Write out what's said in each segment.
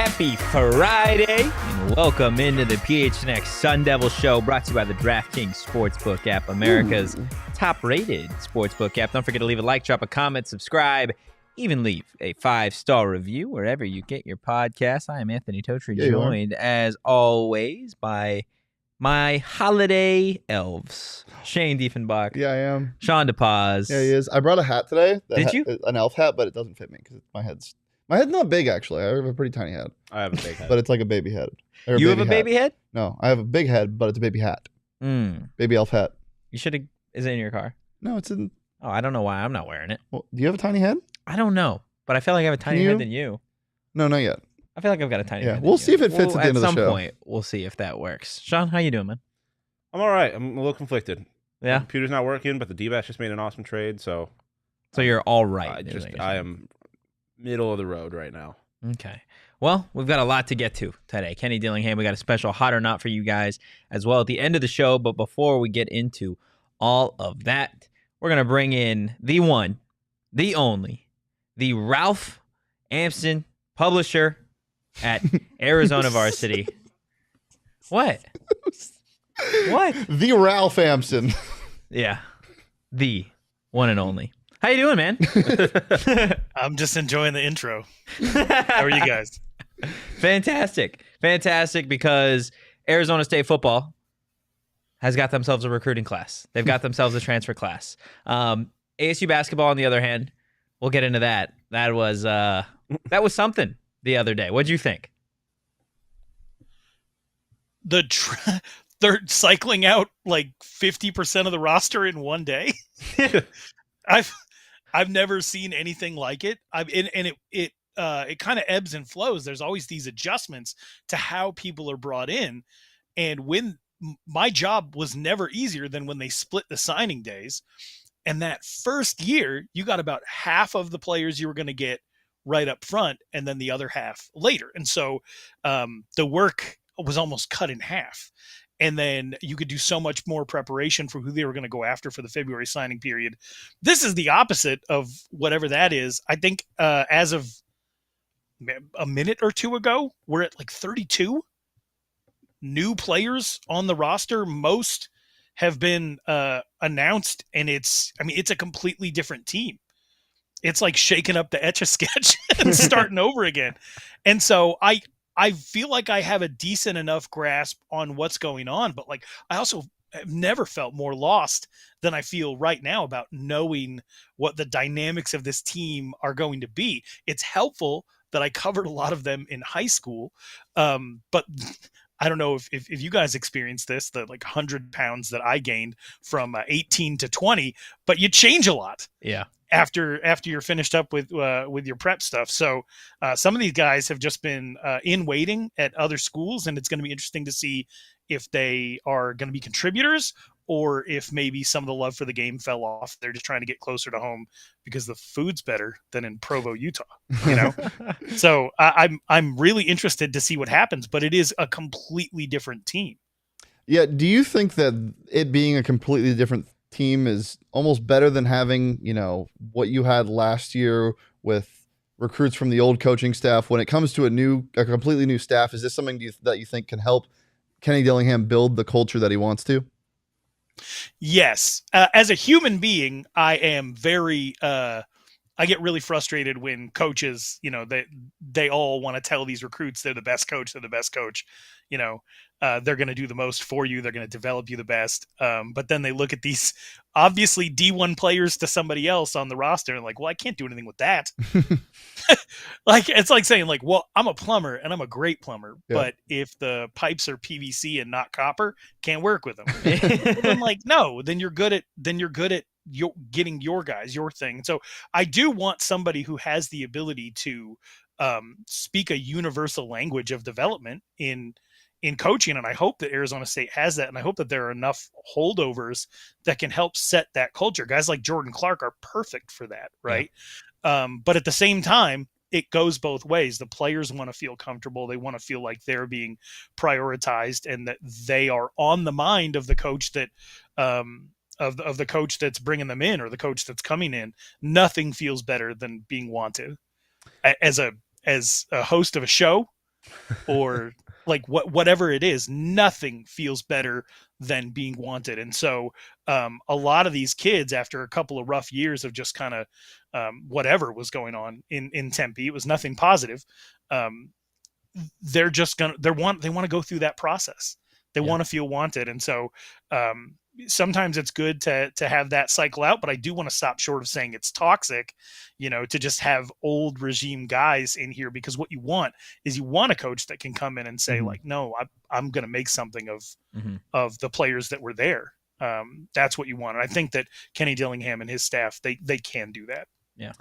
Happy Friday, and welcome into the PHNX Sun Devils show, brought to you by the DraftKings Sportsbook app, America's top-rated sportsbook app. Don't forget to leave a like, drop a comment, subscribe, even leave a 5-star review wherever you get your podcast. I am Anthony Totri, joined, as always, by my holiday elves. Shane Diefenbach. Yeah, I am. Shawn DePaz. Yeah, he is. I brought a hat today. Did you? An elf hat, but it doesn't fit me because my head's not big, actually. I have a pretty tiny head. I have a big head. But it's like a baby head. You have a baby head? No, I have a big head, but it's a baby hat. Baby elf hat. You should have. Is it in your car? No, it's in. Oh, I don't know why I'm not wearing it. Well, do you have a tiny head? I don't know, but I feel like I have a tinier head than you. No, not yet. I feel like I've got a tinier head. We'll see if it fits at the end of the show. At some point, we'll see if that works. Shawn, how you doing, man? I'm all right. I'm a little conflicted. Yeah? My computer's not working, but the D-bats just made an awesome trade, so... So you're all right. I am middle of the road right now. Okay. Well, we've got a lot to get to today. Kenny Dillingham, we got a special Hot or Not for you guys as well at the end of the show. But before we get into all of that, we're going to bring in the one, the only, the Ralph Amsden, publisher at ArizonaVarsity. What? What? The Ralph Amsden. Yeah. The one and only. How you doing, man? I'm just enjoying the intro. How are you guys? Fantastic. Fantastic, because Arizona State football has got themselves a recruiting class. They've got themselves a transfer class. ASU basketball, on the other hand, we'll get into that. That was something the other day. What'd you think? They're cycling out like 50% of the roster in one day. I've never seen anything like it. It kind of ebbs and flows. There's always these adjustments to how people are brought in. And when my job was never easier than when they split the signing days. And that first year, you got about half of the players you were going to get right up front, and then the other half later. And so the work was almost cut in half. And then you could do so much more preparation for who they were going to go after for the February signing period. This is the opposite of whatever that is. I think as of a minute or two ago, we're at like 32 new players on the roster. Most have been announced, and it's a completely different team. It's like shaking up the Etch-a-Sketch and starting over again. And so I feel like I have a decent enough grasp on what's going on, but like I also have never felt more lost than I feel right now about knowing what the dynamics of this team are going to be. It's helpful that I covered a lot of them in high school, but I don't know if you guys experienced this, the like 100 pounds that I gained from 18 to 20, but you change a lot. Yeah. After you're finished up with your prep stuff. So some of these guys have just been in waiting at other schools, and it's going to be interesting to see if they are going to be contributors or if maybe some of the love for the game fell off. They're just trying to get closer to home because the food's better than in Provo, Utah, you know? So I'm really interested to see what happens, but it is a completely different team. Yeah. Do you think that it being a completely different team is almost better than having, what you had last year with recruits from the old coaching staff? When it comes to a completely new staff, is this something that you think can help Kenny Dillingham build the culture that he wants to? Yes. As a human being, I am very, I get really frustrated when coaches, they all want to tell these recruits they're the best coach. They're going to do the most for you. They're going to develop you the best. But then they look at these obviously D1 players to somebody else on the roster and like, well, I can't do anything with that. Like, it's like saying like, well, I'm a plumber and I'm a great plumber, but if the pipes are PVC and not copper, can't work with them. Well, I'm like, no, then you're good at getting your guys, your thing. So I do want somebody who has the ability to speak a universal language of development in coaching. And I hope that Arizona State has that. And I hope that there are enough holdovers that can help set that culture. Guys like Jordan Clark are perfect for that. Right. Yeah. But at the same time, it goes both ways. The players want to feel comfortable. They want to feel like they're being prioritized and that they are on the mind of the coach that, of the coach that's bringing them in or the coach that's coming in. Nothing feels better than being wanted. As a host of a show, or like whatever it is, nothing feels better than being wanted. And so a lot of these kids, after a couple of rough years of just kind of whatever was going on in Tempe, it was nothing positive. They're just they want to go through that process. They want to feel wanted. And so sometimes it's good to have that cycle out, but I do want to stop short of saying it's toxic, to just have old regime guys in here, because what you want is you want a coach that can come in and say like, no, I'm going to make something of the players that were there. That's what you want. And I think that Kenny Dillingham and his staff, they can do that. Yeah.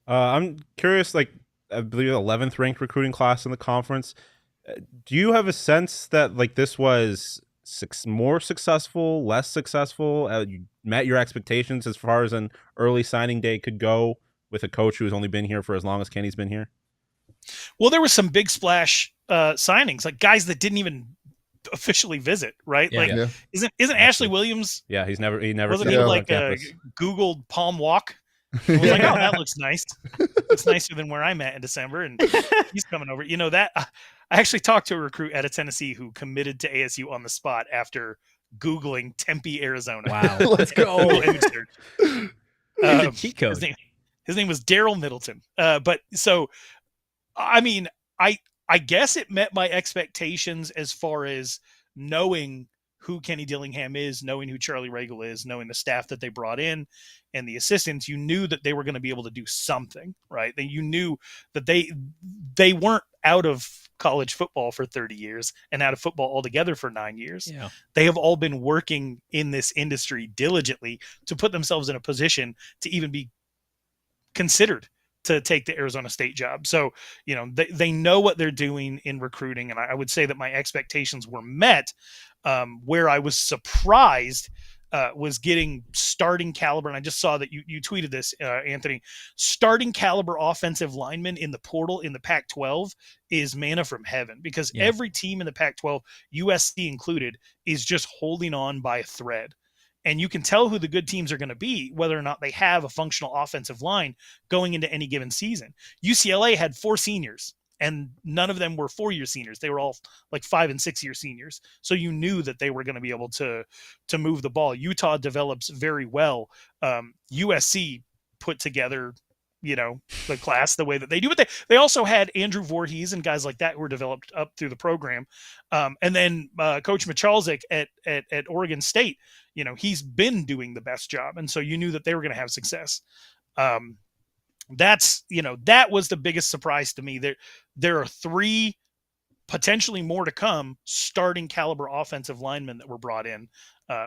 I'm curious, like, I believe 11th ranked recruiting class in the conference. Do you have a sense that like this was more successful, less successful? You met your expectations as far as an early signing day could go with a coach who's only been here for as long as Kenny's been here? Well, there was some big splash signings, like guys that didn't even officially visit, right? Isn't Ashley Williams? Yeah, he never wasn't he like Googled Palm Walk? I was like, oh, that looks nice. It's nicer than where I'm at in December, and he's coming over. That I actually talked to a recruit out of Tennessee who committed to ASU on the spot after Googling Tempe, Arizona. Wow, let's go. Cheat code. His name was Daryl Middleton. But so, I mean, I guess it met my expectations as far as knowing who Kenny Dillingham is, knowing who Charlie Regal is, knowing the staff that they brought in and the assistants. You knew that they were going to be able to do something, right? You knew that they weren't out of college football for 30 years and out of football altogether for 9 years. Yeah. They have all been working in this industry diligently to put themselves in a position to even be considered to take the Arizona State job. So, they know what they're doing in recruiting. And I would say that my expectations were met. Where I was surprised was getting starting caliber. And I just saw that you tweeted this, Anthony. Starting caliber offensive linemen in the portal in the Pac-12 is manna from heaven, because every team in the Pac-12, USC included, is just holding on by a thread. And you can tell who the good teams are going to be, whether or not they have a functional offensive line going into any given season. UCLA had 4 seniors, and none of them were 4-year seniors. They were all like 5- and 6-year seniors. So you knew that they were going to be able to move the ball. Utah develops very well. USC put together, the class the way that they do. But they also had Andrew Voorhees and guys like that who were developed up through the program. And then Coach Michalczyk at Oregon State, he's been doing the best job. And so you knew that they were going to have success. That was the biggest surprise to me. There are 3, potentially more to come, starting caliber offensive linemen that were brought in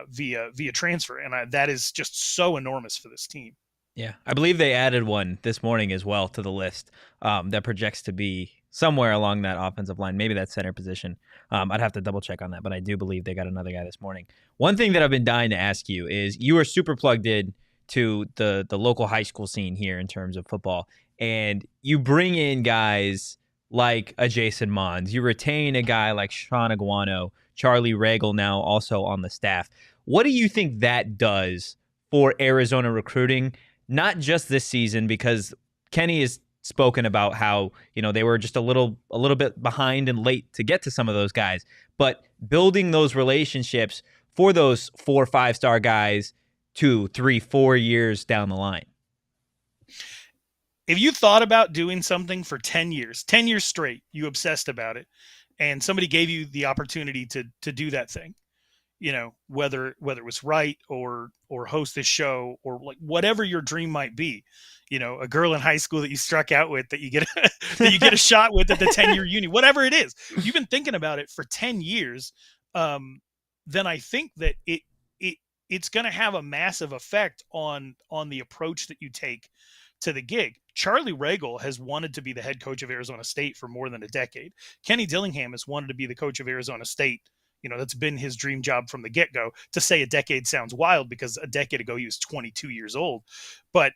via transfer. And that is just so enormous for this team. Yeah, I believe they added one this morning as well to the list that projects to be somewhere along that offensive line, maybe that center position. I'd have to double check on that, but I do believe they got another guy this morning. One thing that I've been dying to ask you is, you are super plugged in to the local high school scene here in terms of football, and you bring in guys like a Jason Mons. You retain a guy like Shawn Aguano, Charlie Regal now also on the staff. What do you think that does for Arizona recruiting? Not just this season, because Kenny has spoken about how, they were just a little bit behind and late to get to some of those guys, but building those relationships for those 4 or 5-star guys 2, 3, 4 years down the line. If you thought about doing something for 10 years straight, you obsessed about it, and somebody gave you the opportunity to do that thing, whether it was write or host this show or like whatever your dream might be, a girl in high school that you struck out with that you get a shot with at the 10-year uni, whatever it is, you've been thinking about it for 10 years. Then I think that it's going to have a massive effect on the approach that you take to the gig. Charlie Regal has wanted to be the head coach of Arizona State for more than a decade. Kenny Dillingham has wanted to be the coach of Arizona State. That's been his dream job from the get-go. To say a decade sounds wild, because a decade ago he was 22 years old. But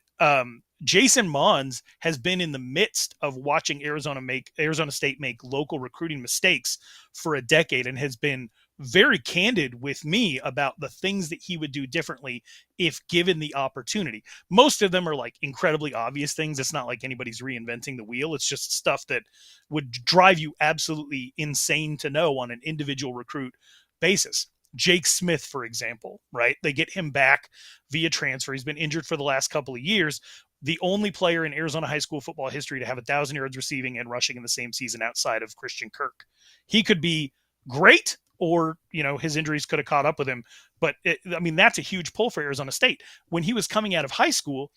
Jason Mons has been in the midst of watching Arizona State make local recruiting mistakes for a decade, and has been very candid with me about the things that he would do differently if given the opportunity. Most of them are like incredibly obvious things. It's not like anybody's reinventing the wheel. It's just stuff that would drive you absolutely insane to know on an individual recruit basis. Jake Smith, for example, right? They get him back via transfer. He's been injured for the last couple of years. The only player in Arizona high school football history to have 1,000 yards receiving and rushing in the same season outside of Christian Kirk. He could be great, or, his injuries could have caught up with him. But that's a huge pull for Arizona State. When he was coming out of high school,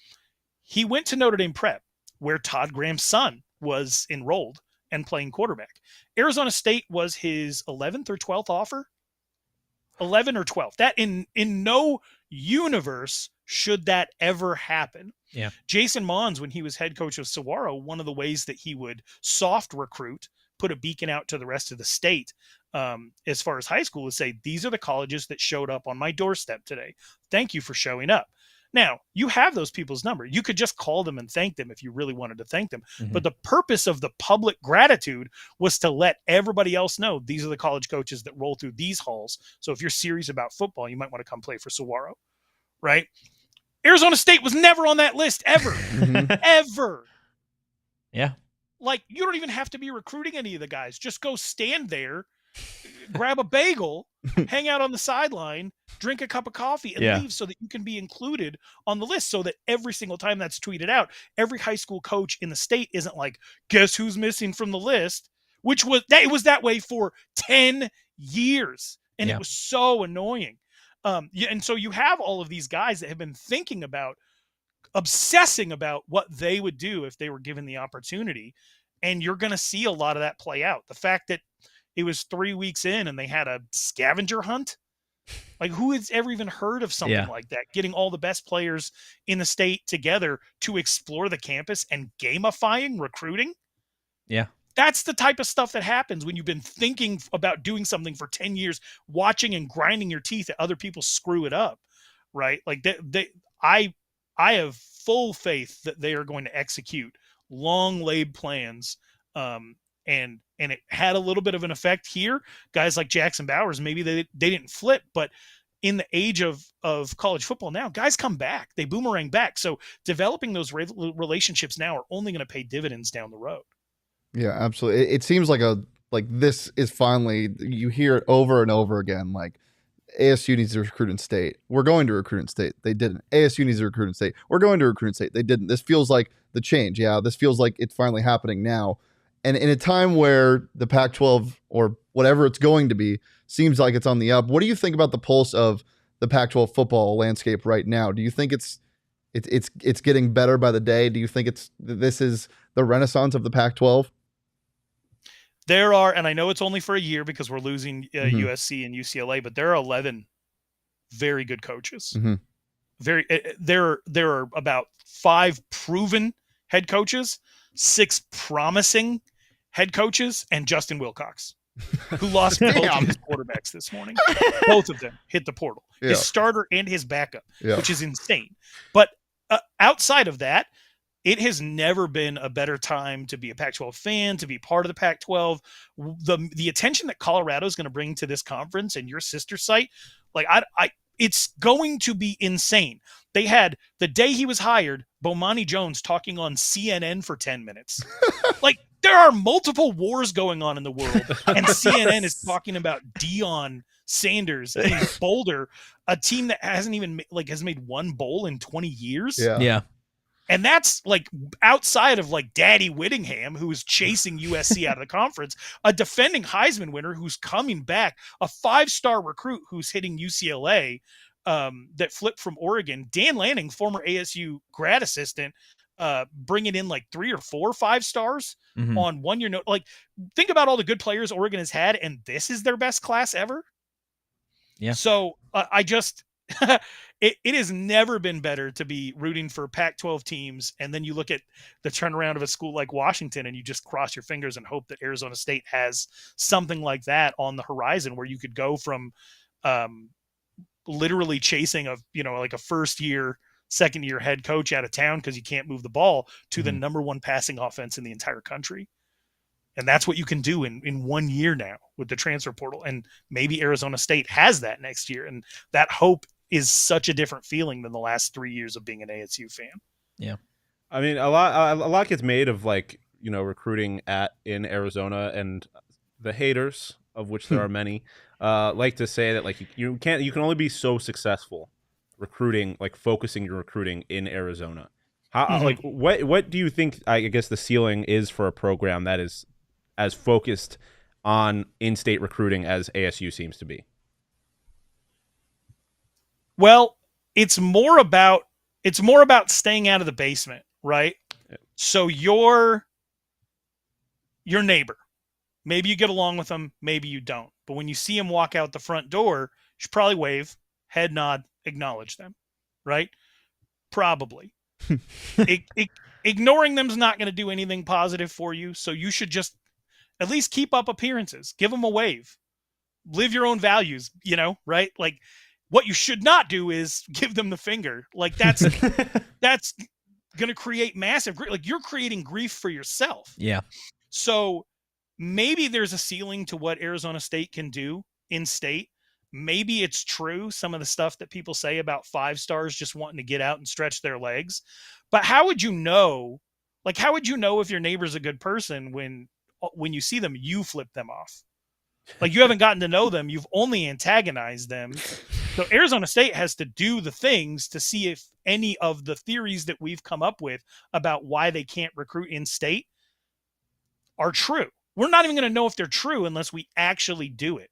he went to Notre Dame Prep, where Todd Graham's son was enrolled and playing quarterback. Arizona State was his 11th or 12th offer. 11 or 12. That in no universe should that ever happen. Yeah. Jason Mons, when he was head coach of Saguaro, one of the ways that he would soft recruit, put a beacon out to the rest of the state, as far as high school, is say, these are the colleges that showed up on my doorstep today. Thank you for showing up. Now, you have those people's number. You could just call them and thank them if you really wanted to thank them. Mm-hmm. But the purpose of the public gratitude was to let everybody else know these are the college coaches that roll through these halls. So if you're serious about football, you might want to come play for Saguaro, right? Arizona State was never on that list, ever. Ever. Yeah. Like, you don't even have to be recruiting any of the guys. Just go stand there, grab a bagel, hang out on the sideline, drink a cup of coffee, and leave so that you can be included on the list, so that every single time that's tweeted out, every high school coach in the state isn't like, guess who's missing from the list? Which was that way for 10 years. And it was so annoying. And so you have all of these guys that have been thinking about, obsessing about what they would do if they were given the opportunity. And you're going to see a lot of that play out. The fact that it was 3 weeks in and they had a scavenger hunt. Like, who has ever even heard of something like that? Getting all the best players in the state together to explore the campus and gamifying recruiting. Yeah. That's the type of stuff that happens when you've been thinking about doing something for 10 years, watching and grinding your teeth at other people screw it up. Right. Like I have full faith that they are going to execute long laid plans. And it had a little bit of an effect here. Guys like Jackson Bowers, maybe they didn't flip, but in the age of college football now, guys come back. They boomerang back. So developing those relationships now are only going to pay dividends down the road. Yeah, absolutely. It seems like this is finally, you hear it over and over again. Like, ASU needs to recruit in state. We're going to recruit in state. They didn't. ASU needs to recruit in state. We're going to recruit in state. They didn't. This feels like the change. Yeah, this feels like it's finally happening now. And in a time where the Pac-12 or whatever it's going to be seems like it's on the up, what do you think about the pulse of the Pac-12 football landscape right now? Do you think it's getting better by the day? Do you think this is the renaissance of the Pac-12? There are, and I know it's only for a year because we're losing USC and UCLA, but there are 11 very good coaches. There are about 5 proven head coaches, 6 promising head coaches, and Justin Wilcox, who lost both of his quarterbacks this morning. Both of them hit the portal. Yeah. His starter and his backup, which is insane. But outside of that, it has never been a better time to be a Pac-12 fan, to be part of the Pac-12. The attention that Colorado is going to bring to this conference and your sister site, like it's going to be insane. They had, the day he was hired, Bomani Jones talking on CNN for 10 minutes. Like, there are multiple wars going on in the world, and CNN is talking about Deion Sanders in Boulder, a team that hasn't even has made one bowl in 20 years. Yeah. And that's like outside of like Daddy Whittingham, who is chasing USC out of the conference, a defending Heisman winner who's coming back, a 5-star recruit who's hitting UCLA, that flipped from Oregon. Dan Lanning, former ASU grad assistant, bringing in like 3 or 4 5-stars on 1-year note. Like, think about all the good players Oregon has had, and this is their best class ever. Yeah. So I just, it has never been better to be rooting for Pac-12 teams. And then you look at the turnaround of a school like Washington, and you just cross your fingers and hope that Arizona State has something like that on the horizon, where you could go from literally chasing a first-year, second-year head coach out of town because you can't move the ball to the number 1 passing offense in the entire country. And that's what you can do in 1 year now with the transfer portal. And maybe Arizona State has that next year. And that hope is such a different feeling than the last 3 years of being an ASU fan. Yeah. I mean, a lot gets made of like, recruiting in Arizona, and the haters, of which there are many, like to say that like you can only be so successful recruiting, like focusing your recruiting in Arizona. How like what do you think, I guess, the ceiling is for a program that is as focused on in-state recruiting as ASU seems to be? Well, it's more about staying out of the basement, right? Yeah. So your neighbor, maybe you get along with them, maybe you don't. But when you see them walk out the front door, you should probably wave, head nod, acknowledge them, right? Probably. Ignoring them is not going to do anything positive for you. So you should just at least keep up appearances. Give them a wave. Live your own values, right? Like, what you should not do is give them the finger. Like, that's going to create massive grief. Like, you're creating grief for yourself. Yeah. So maybe there's a ceiling to what Arizona State can do in state. Maybe it's true, some of the stuff that people say about 5 stars just wanting to get out and stretch their legs. But how would you know? Like, how would you know if your neighbor's a good person when you see them, you flip them off? Like, you haven't gotten to know them. You've only antagonized them. So Arizona State has to do the things to see if any of the theories that we've come up with about why they can't recruit in state are true. We're not even going to know if they're true unless we actually do it,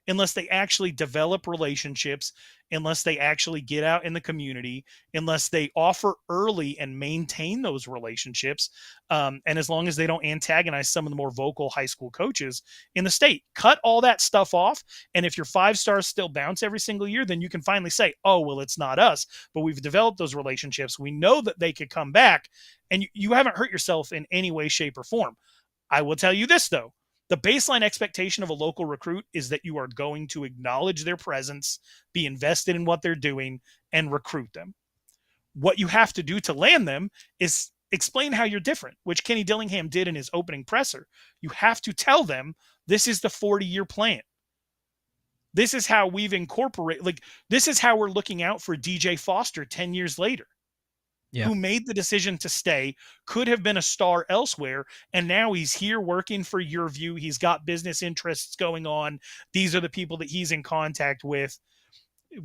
unless they actually develop relationships, unless they actually get out in the community, unless they offer early and maintain those relationships. And as long as they don't antagonize some of the more vocal high school coaches in the state, cut all that stuff off. And if your 5 stars still bounce every single year, then you can finally say, oh, well, it's not us, but we've developed those relationships. We know that they could come back, and you haven't hurt yourself in any way, shape, or form. I will tell you this, though. The baseline expectation of a local recruit is that you are going to acknowledge their presence, be invested in what they're doing, and recruit them. What you have to do to land them is explain how you're different, which Kenny Dillingham did in his opening presser. You have to tell them this is the 40-year plan. This is how we've incorporated, like, this is how we're looking out for DJ Foster 10 years later. Yeah. Who made the decision to stay, could have been a star elsewhere, and now he's here working for Your View. He's got business interests going on. These are the people that he's in contact with.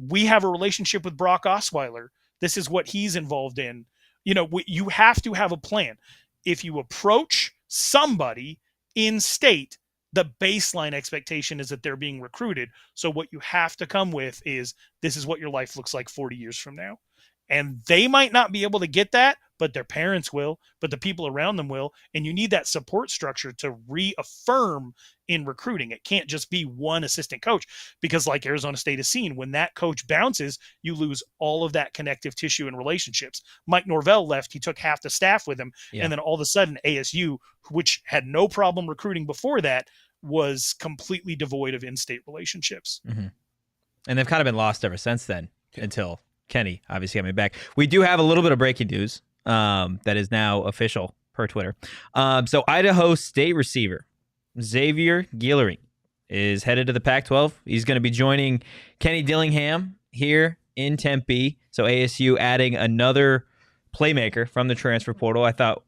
We have a relationship with Brock Osweiler. This is what he's involved in. You have to have a plan. If you approach somebody in state, the baseline expectation is that they're being recruited. So what you have to come with is, this is what your life looks like 40 years from now. And they might not be able to get that, but their parents will, but the people around them will. And you need that support structure to reaffirm in recruiting. It can't just be one assistant coach, because like Arizona State has seen, when that coach bounces, you lose all of that connective tissue and relationships. Mike Norvell left. He took half the staff with him. Yeah. And then all of a sudden ASU, which had no problem recruiting before that, was completely devoid of in-state relationships. Mm-hmm. And they've kind of been lost ever since then, until Kenny obviously coming back. We do have a little bit of breaking news that is now official per Twitter. So Idaho State receiver Xavier Guillory is headed to the Pac-12. He's going to be joining Kenny Dillingham here in Tempe. So ASU adding another playmaker from the transfer portal. I thought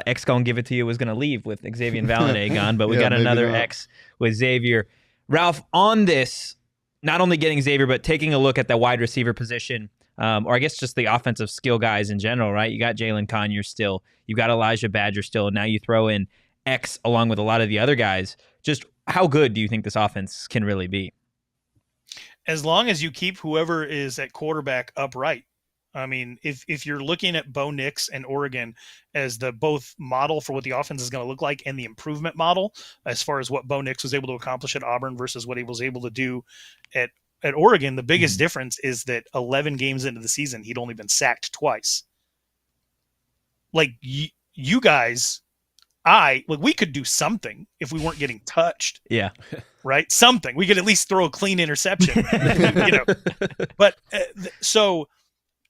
X gonna give it to you was going to leave with Xavier and Valade gone, but we got another X with Xavier. Ralph, on this, not only getting Xavier, but taking a look at the wide receiver position, or I guess just the offensive skill guys in general, right? You got Jalen Conyer still. You got Elijah Badger still. And now you throw in X along with a lot of the other guys. Just how good do you think this offense can really be? As long as you keep whoever is at quarterback upright. I mean, if you're looking at Bo Nix and Oregon as the both model for what the offense is going to look like and the improvement model as far as what Bo Nix was able to accomplish at Auburn versus what he was able to do at Oregon, the biggest difference is that 11 games into the season, he'd only been sacked twice. Like, you guys, we could do something if we weren't getting touched. Yeah. Right? Something. We could at least throw a clean interception. But so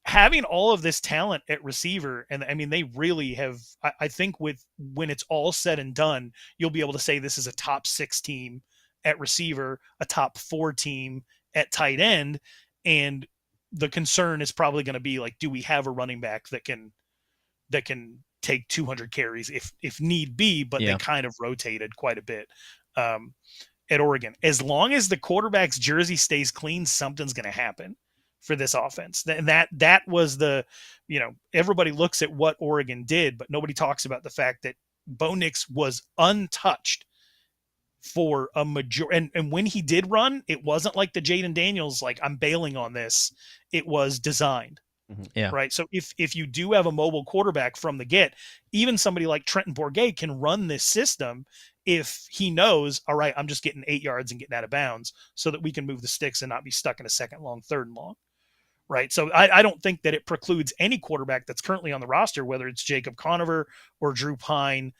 having all of this talent at receiver, and I mean, they really have, I think when it's all said and done, you'll be able to say this is a top 6 team at receiver, a top 4 team at tight end. And the concern is probably going to be like, do we have a running back that can take 200 carries if need be, but they kind of rotated quite a bit at Oregon. As long as the quarterback's jersey stays clean, something's going to happen for this offense. And that was the, everybody looks at what Oregon did, but nobody talks about the fact that Bo Nix was untouched for a and when he did run, it wasn't like the Jaden Daniels, like, I'm bailing on this. It was designed. Yeah. Right. So if you do have a mobile quarterback from the get, even somebody like Trenton Bourguet can run this system if he knows, all right, I'm just getting 8 yards and getting out of bounds so that we can move the sticks and not be stuck in a second long, third and long. Right. So I don't think that it precludes any quarterback that's currently on the roster, whether it's Jacob Conover or Drew Pine,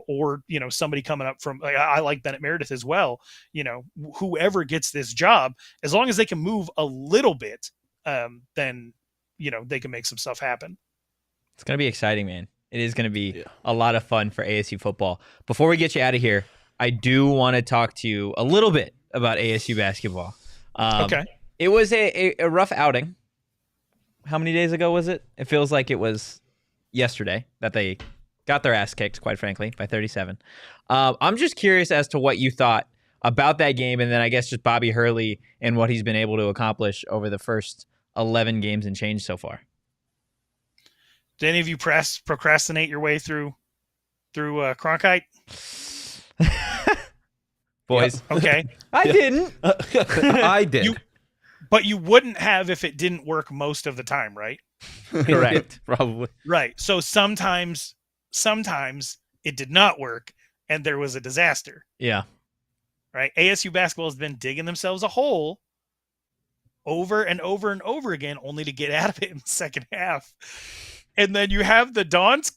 or, somebody coming up from, I like Bennett Meredith as well, whoever gets this job, as long as they can move a little bit, then, they can make some stuff happen. It's going to be exciting, man. It is going to be a lot of fun for ASU football. Before we get you out of here, I do want to talk to you a little bit about ASU basketball. Okay. It was a rough outing. How many days ago was it? It feels like it was yesterday that they got their ass kicked, quite frankly, by 37. I'm just curious as to what you thought about that game, and then I guess just Bobby Hurley and what he's been able to accomplish over the first 11 games and change so far. Did any of you procrastinate your way through Cronkite? Boys. Yep. Okay. I didn't. I did. But you wouldn't have if it didn't work most of the time, right? Correct. Probably. Right. So sometimes it did not work and there was a disaster. Yeah. Right. ASU basketball has been digging themselves a hole over and over and over again, only to get out of it in the second half. And then you have the Dons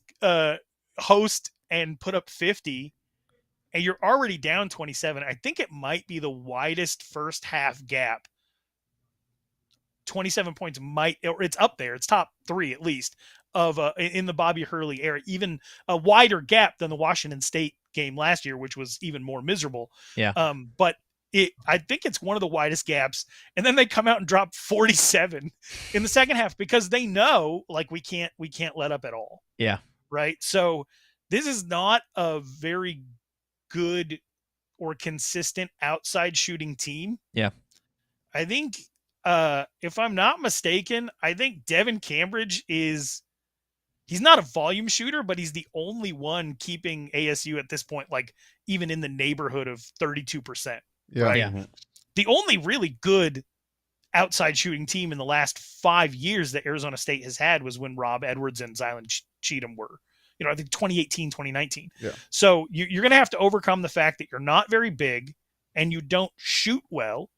host and put up 50, and you're already down 27. I think it might be the widest first half gap. 27 points or it's up there. It's top 3 at least of in the Bobby Hurley era, even a wider gap than the Washington State game last year, which was even more miserable. Yeah. But I think it's one of the widest gaps. And then they come out and drop 47 in the second half because they know, like, we can't let up at all. Yeah. Right. So this is not a very good or consistent outside shooting team. Yeah. I think, if I'm not mistaken, I think Devin Cambridge he's not a volume shooter, but he's the only one keeping ASU at this point, like, even in the neighborhood of 32%. Yeah. Right? Yeah. The only really good outside shooting team in the last 5 years that Arizona State has had was when Rob Edwards and Zylan Cheatham were, I think 2018, 2019. Yeah. So you're going to have to overcome the fact that you're not very big and you don't shoot well.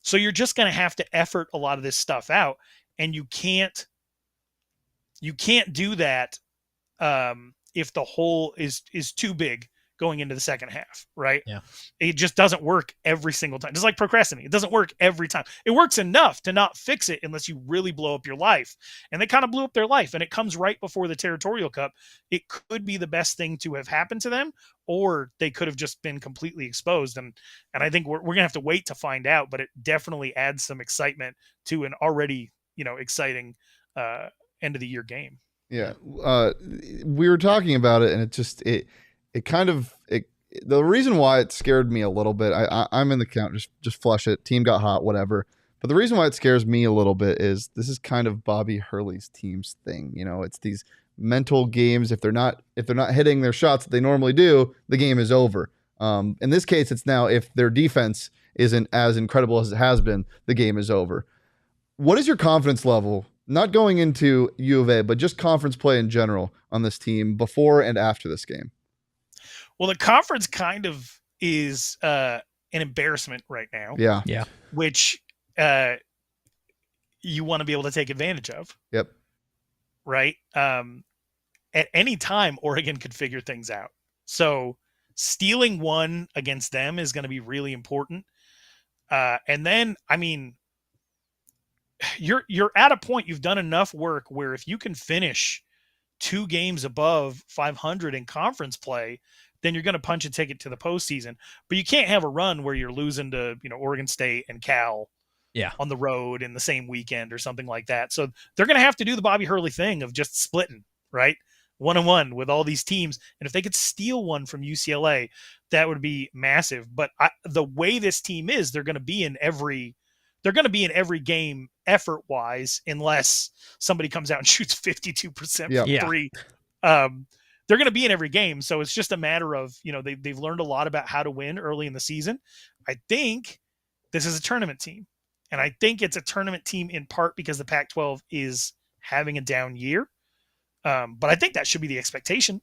So you're just going to have to effort a lot of this stuff out, and you can't do that if the hole is too big going into the second half, right? Yeah. It just doesn't work every single time. Just like procrastinating. It doesn't work every time. It works enough to not fix it unless you really blow up your life. And they kind of blew up their life, and it comes right before the Territorial Cup. It could be the best thing to have happened to them, or they could have just been completely exposed. And I think we're going to have to wait to find out, but it definitely adds some excitement to an already, exciting end of the year game. Yeah. We were talking about it, and the reason why it scared me a little bit, I'm in the count, just flush it. Team got hot, whatever. But the reason why it scares me a little bit is this is kind of Bobby Hurley's team's thing. It's these mental games. If they're not hitting their shots that they normally do, the game is over. In this case, it's now if their defense isn't as incredible as it has been, the game is over. What is your confidence level, not going into U of A, but just conference play in general on this team before and after this game? Well, the conference kind of is an embarrassment right now. Yeah. Yeah. Which you want to be able to take advantage of. Yep. Right. At any time, Oregon could figure things out. So stealing one against them is going to be really important. And then, you're at a point, you've done enough work where if you can finish 2 games above 500 in conference play, then you're going to punch a ticket to the postseason. But you can't have a run where you're losing to, Oregon State and Cal on the road in the same weekend or something like that. So they're going to have to do the Bobby Hurley thing of just splitting, right? 1-1 with all these teams. And if they could steal one from UCLA, that would be massive. But the way this team is, they're going to be in every game effort wise, unless somebody comes out and shoots 52% from 3. They're going to be in every game. So it's just a matter of, they've learned a lot about how to win early in the season. I think this is a tournament team. And I think it's a tournament team in part because the Pac-12 is having a down year. But I think that should be the expectation.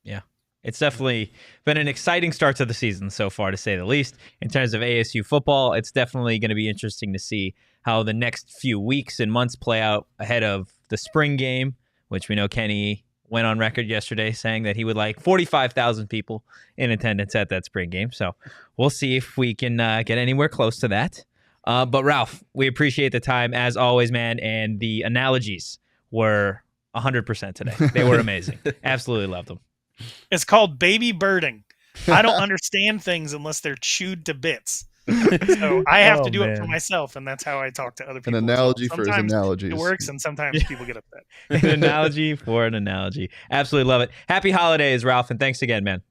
Yeah. It's definitely been an exciting start to the season so far, to say the least. In terms of ASU football, it's definitely going to be interesting to see how the next few weeks and months play out ahead of the spring game, which we know Kenny went on record yesterday saying that he would like 45,000 people in attendance at that spring game. So we'll see if we can get anywhere close to that. But Ralph, we appreciate the time as always, man. And the analogies were 100% today. They were amazing. Absolutely loved them. It's called baby birding. I don't understand things unless they're chewed to bits. So I have to do it for myself, and that's how I talk to other people. An analogy for his analogies. It works, and sometimes people get upset. An analogy for an analogy. Absolutely love it. Happy holidays, Ralph, and thanks again, man.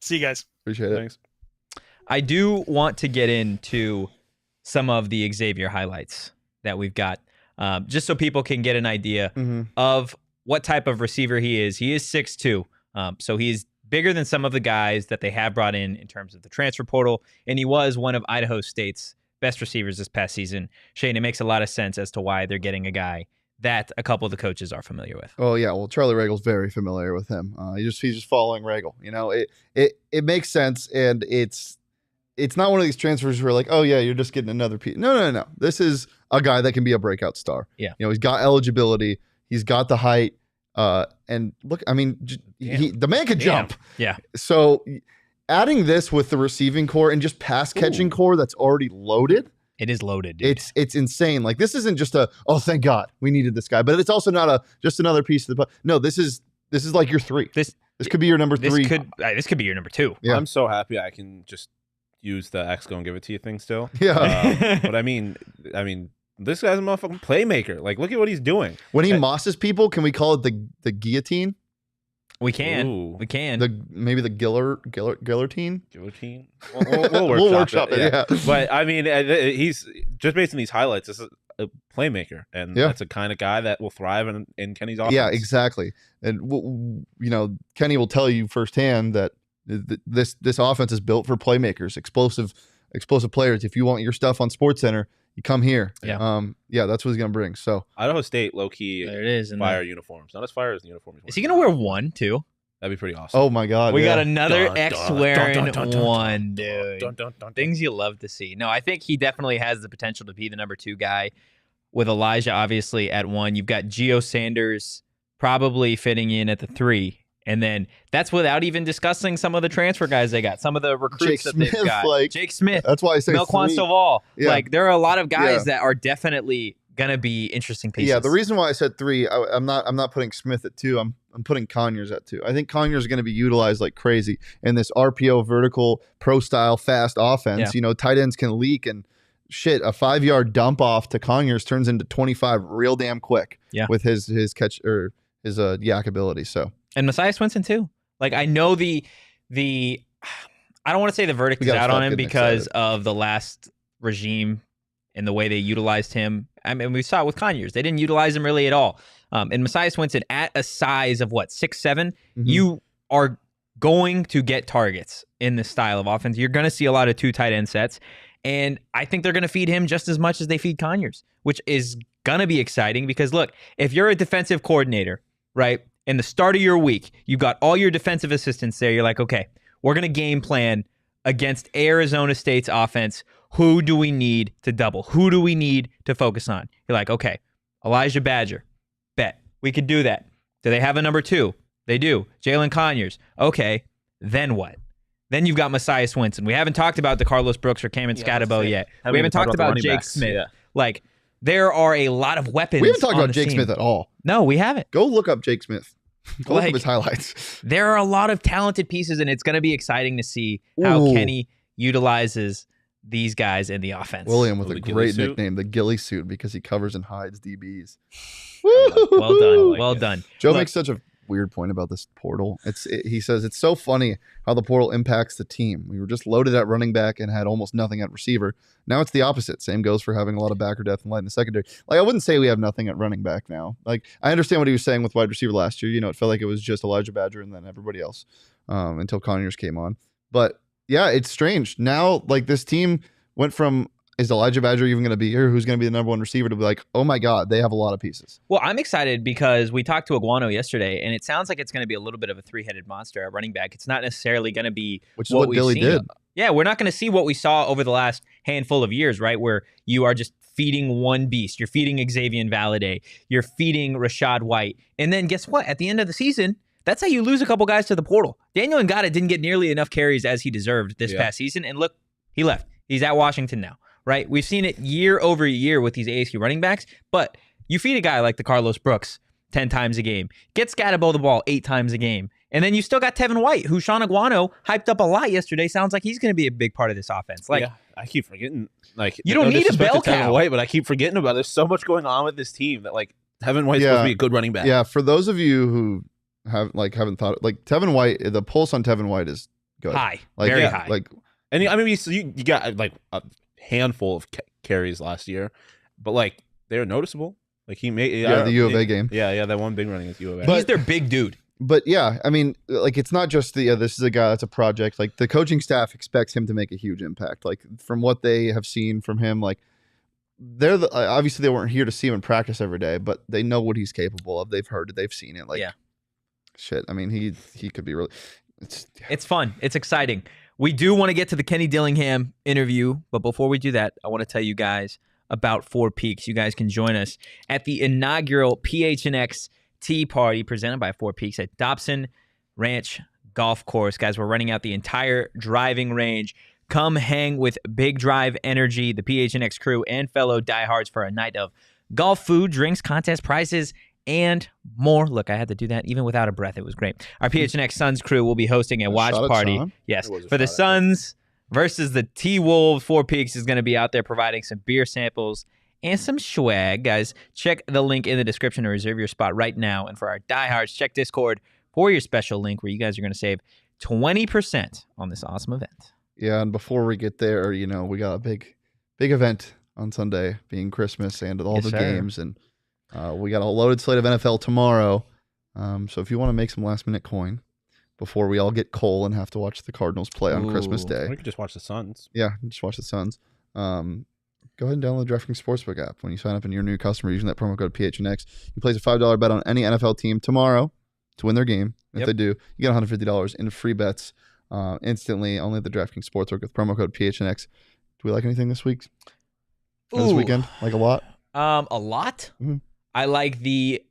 See you guys. Appreciate it. Thanks. I do want to get into some of the Xavier highlights that we've got, just so people can get an idea of what type of receiver he is. He is 6'2", so he's bigger than some of the guys that they have brought in terms of the transfer portal, and he was one of Idaho State's best receivers this past season. Shane, it makes a lot of sense as to why they're getting a guy that a couple of the coaches are familiar with. Oh yeah, well Charlie Ragel's very familiar with him. He's just following Ragel. It makes sense, and it's not one of these transfers where like, oh yeah, you're just getting another piece. No. This is a guy that can be a breakout star. Yeah, he's got eligibility, he's got the height, and look, I mean, the man could jump. Yeah. So adding this with the receiving core and just pass catching core that's already loaded. It is loaded, dude. It's insane. Like, this isn't just thank God we needed this guy, but it's also not just another piece of the. No, this is like your 3. This could be your number 3. This could be your number 2. Yeah. I'm so happy I can just use the X go and give it to you thing still. Yeah. But I mean, this guy's a motherfucking playmaker. Like, look at what he's doing. When he mosses people, can we call it the guillotine? We can. Ooh. We can. Maybe the guillotine? Guillotine? We'll workshop it. Yeah. But I mean, he's just based on these highlights. This is a playmaker, and that's a kind of guy that will thrive in Kenny's offense. Yeah, exactly. And Kenny will tell you firsthand that this offense is built for playmakers, explosive players. If you want your stuff on SportsCenter, you come here. Yeah. That's what he's gonna bring. So Idaho State, low key, there it is. fire uniforms. Not as fire as the uniforms. Is he gonna wear 1 too? That'd be pretty awesome. Oh my God, we got another X wearing 1, dude. Things you love to see. No, I think he definitely has the potential to be the number 2 guy. With Elijah obviously at 1, you've got Geo Sanders probably fitting in at the 3. And then that's without even discussing some of the transfer guys they got, some of the recruits they've got. Jake Smith. That's why I say Melquan 3. Stovall. Yeah. Like, there are a lot of guys that are definitely gonna be interesting pieces. Yeah, the reason why I said 3, I'm not putting Smith at 2. I'm putting Conyers at 2. I think Conyers is going to be utilized like crazy in this RPO vertical pro style fast offense. Yeah. Tight ends can leak, and shit, a 5-yard dump off to Conyers turns into 25 real damn quick. Yeah. With his catch or his yak ability. So. And Messiah Swinson too. Like, I know the I don't want to say the verdict is out on him because of the last regime and the way they utilized him. I mean, we saw it with Conyers. They didn't utilize him really at all. And Messiah Swinson, at a size of 6'7", you are going to get targets in this style of offense. You're going to see a lot of 2 tight end sets. And I think they're going to feed him just as much as they feed Conyers, which is going to be exciting because, look, if you're a defensive coordinator, right, in the start of your week, you've got all your defensive assistants there. You're like, okay, we're going to game plan against Arizona State's offense. Who do we need to double? Who do we need to focus on? You're like, okay, Elijah Badger. Bet. We could do that. Do they have a number 2? They do. Jalen Conyers. Okay, then what? Then you've got Messiah Swinson. We haven't talked about the Carlos Brooks or Cameron Scatabo yet. We haven't talked about Jake Smith. Yeah. Like, there are a lot of weapons. We haven't talked on about this Jake team. Smith at all. No, we haven't. Go look up Jake Smith. Go look Like, up his highlights. There are a lot of talented pieces, and it's going to be exciting to see how Ooh. Kenny utilizes these guys in the offense. William with Oh, a the great ghillie suit? nickname, the ghillie suit, because he covers and hides DBs. Well done. like Well it. done. Joe Look, makes such a weird point about this portal. He says it's so funny how the portal impacts the team. We were just loaded at running back and had almost nothing at receiver. Now it's the opposite. Same goes for having a lot of backer depth and light in the secondary. Like, I wouldn't say we have nothing at running back now. Like, I understand what he was saying with wide receiver last year. You know, it felt like it was just Elijah Badger and then everybody else until Conyers came on. But yeah, it's strange. Now, like, this team went from, is Elijah Badger even going to be here? Who's going to be the number one receiver? To be like, oh my God, they have a lot of pieces. Well, I'm excited because we talked to Iguano yesterday, and it sounds like it's going to be a little bit of a three-headed monster at running back. It's not necessarily going to be Which is what we've Billy seen. did. Yeah, we're not going to see what we saw over the last handful of years, right? Where you are just feeding one beast. You're feeding Xavier Valade. You're feeding Rashad White. And then guess what? At the end of the season, that's how you lose a couple guys to the portal. Daniel Ngata didn't get nearly enough carries as he deserved this past season. And look, he left. He's at Washington now, right? We've seen it year over year with these ASU running backs. But you feed a guy like the Carlos Brooks 10 times a game, get Scatabo the ball 8 times a game. And then you still got Tevin White, who Shawn Iguano hyped up a lot yesterday. Sounds like he's going to be a big part of this offense. Like, yeah, I keep forgetting. Like, you don't no need a disrespect bell to Tevin cow. White, but I keep forgetting about it. There's so much going on with this team that, like, Tevin White's supposed to be a good running back. Yeah, for those of you who haven't thought, like, Tevin White, the pulse on Tevin White is good. high, Like, very yeah, high. Like, And I mean, you got like a handful of carries last year, but like they're noticeable. Like he made the U of A game. Yeah, that one big running against U of A. And he's their big dude. But yeah, I mean, like, it's not just this is a guy that's a project. Like, the coaching staff expects him to make a huge impact. Like, from what they have seen from him, like, obviously they weren't here to see him in practice every day, but they know what he's capable of. They've heard it. They've seen it. Like, Yeah. Shit. I mean, he could be really. It's fun. It's exciting. We do want to get to the Kenny Dillingham interview, but before we do that, I want to tell you guys about Four Peaks. You guys can join us at the inaugural PHNX Tea Party presented by Four Peaks at Dobson Ranch Golf Course. Guys, we're running out the entire driving range. Come hang with Big Drive Energy, the PHNX crew, and fellow diehards for a night of golf, food, drinks, contest prizes, and more. Look, I had to do that even without a breath. It was great. Our PHNX Suns crew will be hosting a watch shout at party. Shawn. Yes, It was a for the shout out. Suns versus the T-Wolves. Four Peaks is going to be out there providing some beer samples and some swag. Guys, check the link in the description to reserve your spot right now. And for our diehards, check Discord for your special link where you guys are going to save 20% on this awesome event. Yeah, and before we get there, we got a big event on Sunday, being Christmas and all Yes, the sir. games, and we got a loaded slate of NFL tomorrow. So if you want to make some last-minute coin before we all get coal and have to watch the Cardinals play on Christmas Ooh. Day, Or you could just watch the Suns. yeah, just watch the Suns. Go ahead and download the DraftKings Sportsbook app. When you sign up and you're a new customer using that promo code PHNX, you place a $5 bet on any NFL team tomorrow to win their game. If Yep. they do, you get $150 in free bets instantly, only at the DraftKings Sportsbook with promo code PHNX. Do we like anything this week? This Ooh. weekend? Like a lot? A lot? Mhm. I like the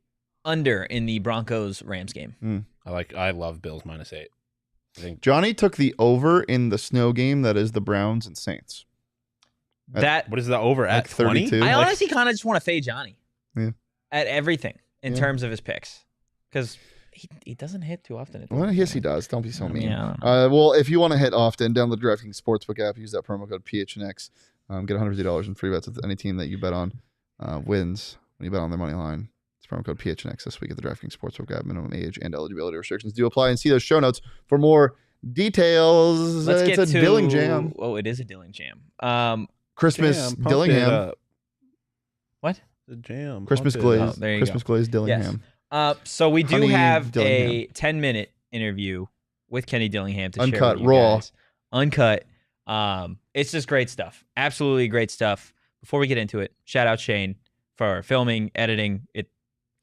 under in the Broncos-Rams game. I love Bills -8. I think Johnny took the over in the snow game that is the Browns and Saints. That what is the over at Like 20? 32. I Like- honestly kind of just want to fade Johnny Yeah. at everything in Yeah. terms of his picks because he doesn't hit too often. It Well, doesn't yes, seem he like. does. Don't be so mean. Yeah, I don't know. Well, if you want to hit often, download the DraftKings Sportsbook app. Use that promo code PHNX. Get $150 in free bets with any team that you bet on wins when you bet on their money line. It's promo code PHNX this week at the DraftKings Sportsbook app. Minimum age and eligibility restrictions do apply. And see those show notes for more details. Let's It's get a to Dilling Jam. Oh, it is a Dilling Jam. Christmas Jam, pump it Dillingham. up. What? The jam. Christmas pump it glaze. up. Oh, there you Christmas glaze Dillingham. So we do Honey have Dillingham. a 10-minute interview with Kenny Dillingham to share Uncut, with you raw. guys. Uncut. It's just great stuff. Absolutely great stuff. Before we get into it, shout out Shane for filming, editing. It's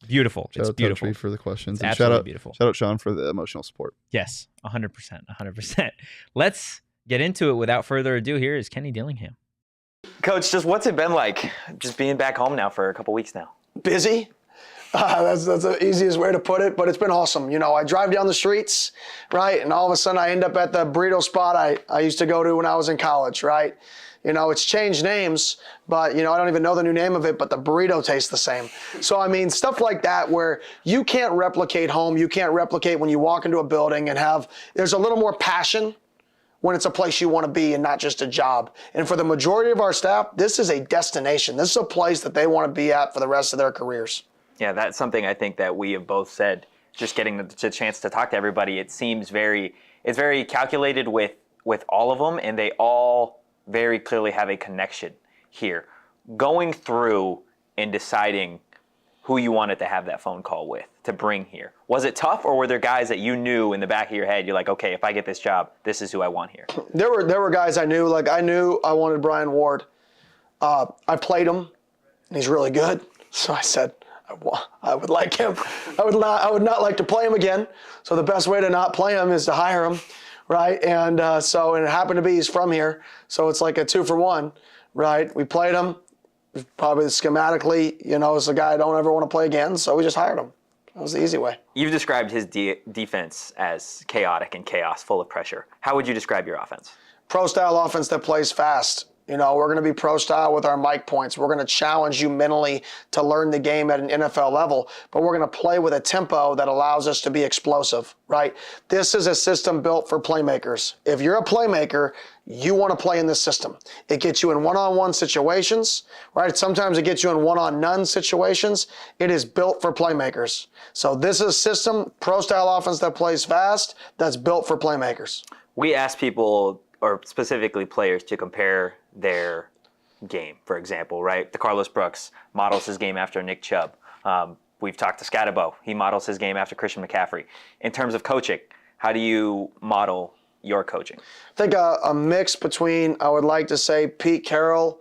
beautiful. Shout It's out beautiful. Tree for the questions. It's And absolutely shout out, beautiful. shout out Shawn for the emotional support. Yes, 100%. 100%. Let's get into it without further ado. Here is Kenny Dillingham. Coach, just what's it been like just being back home now for a couple weeks now? Busy. That's the easiest way to put it, but it's been awesome. You know, I drive down the streets, right, and all of a sudden I end up at the burrito spot I used to go to when I was in college, right? You know, it's changed names, but, you know, I don't even know the new name of it, but the burrito tastes the same. So, I mean, stuff like that where you can't replicate home, you can't replicate when you walk into a building and there's a little more passion when it's a place you want to be and not just a job. And for the majority of our staff, this is a destination. This is a place that they want to be at for the rest of their careers. Yeah, that's something I think that we have both said, just getting the chance to talk to everybody. It seems it's very calculated with all of them, and they all very clearly have a connection here. Going through and deciding who you wanted to have that phone call with to bring here. Was it tough, or were there guys that you knew in the back of your head, you're like, okay, if I get this job, this is who I want here? There were guys I knew, like I knew I wanted Brian Ward. I played him, and he's really good. So I said, I would like him. I would not like to play him again. So the best way to not play him is to hire him, right? And and it happened to be he's from here, so it's like a 2-for-1, right? We played him. Probably schematically, you know, it's a guy I don't ever want to play again, so we just hired him. That was the easy way. You've described his defense as chaotic and chaos, full of pressure. How would you describe your offense? Pro-style offense that plays fast. You know, we're going to be pro-style with our mic points. We're going to challenge you mentally to learn the game at an NFL level, but we're going to play with a tempo that allows us to be explosive, right? This is a system built for playmakers. If you're a playmaker, you want to play in this system. It gets you in one-on-one situations, right? Sometimes it gets you in one-on-none situations. It is built for playmakers. So this is a system, pro-style offense that plays fast, that's built for playmakers. We ask people, or specifically players, to compare their game, for example, right? The Carlos Brooks models his game after Nick Chubb. We've talked to Scatterbo. He models his game after Christian McCaffrey. In terms of coaching, how do you model your coaching? I think a mix between, I would like to say, Pete Carroll,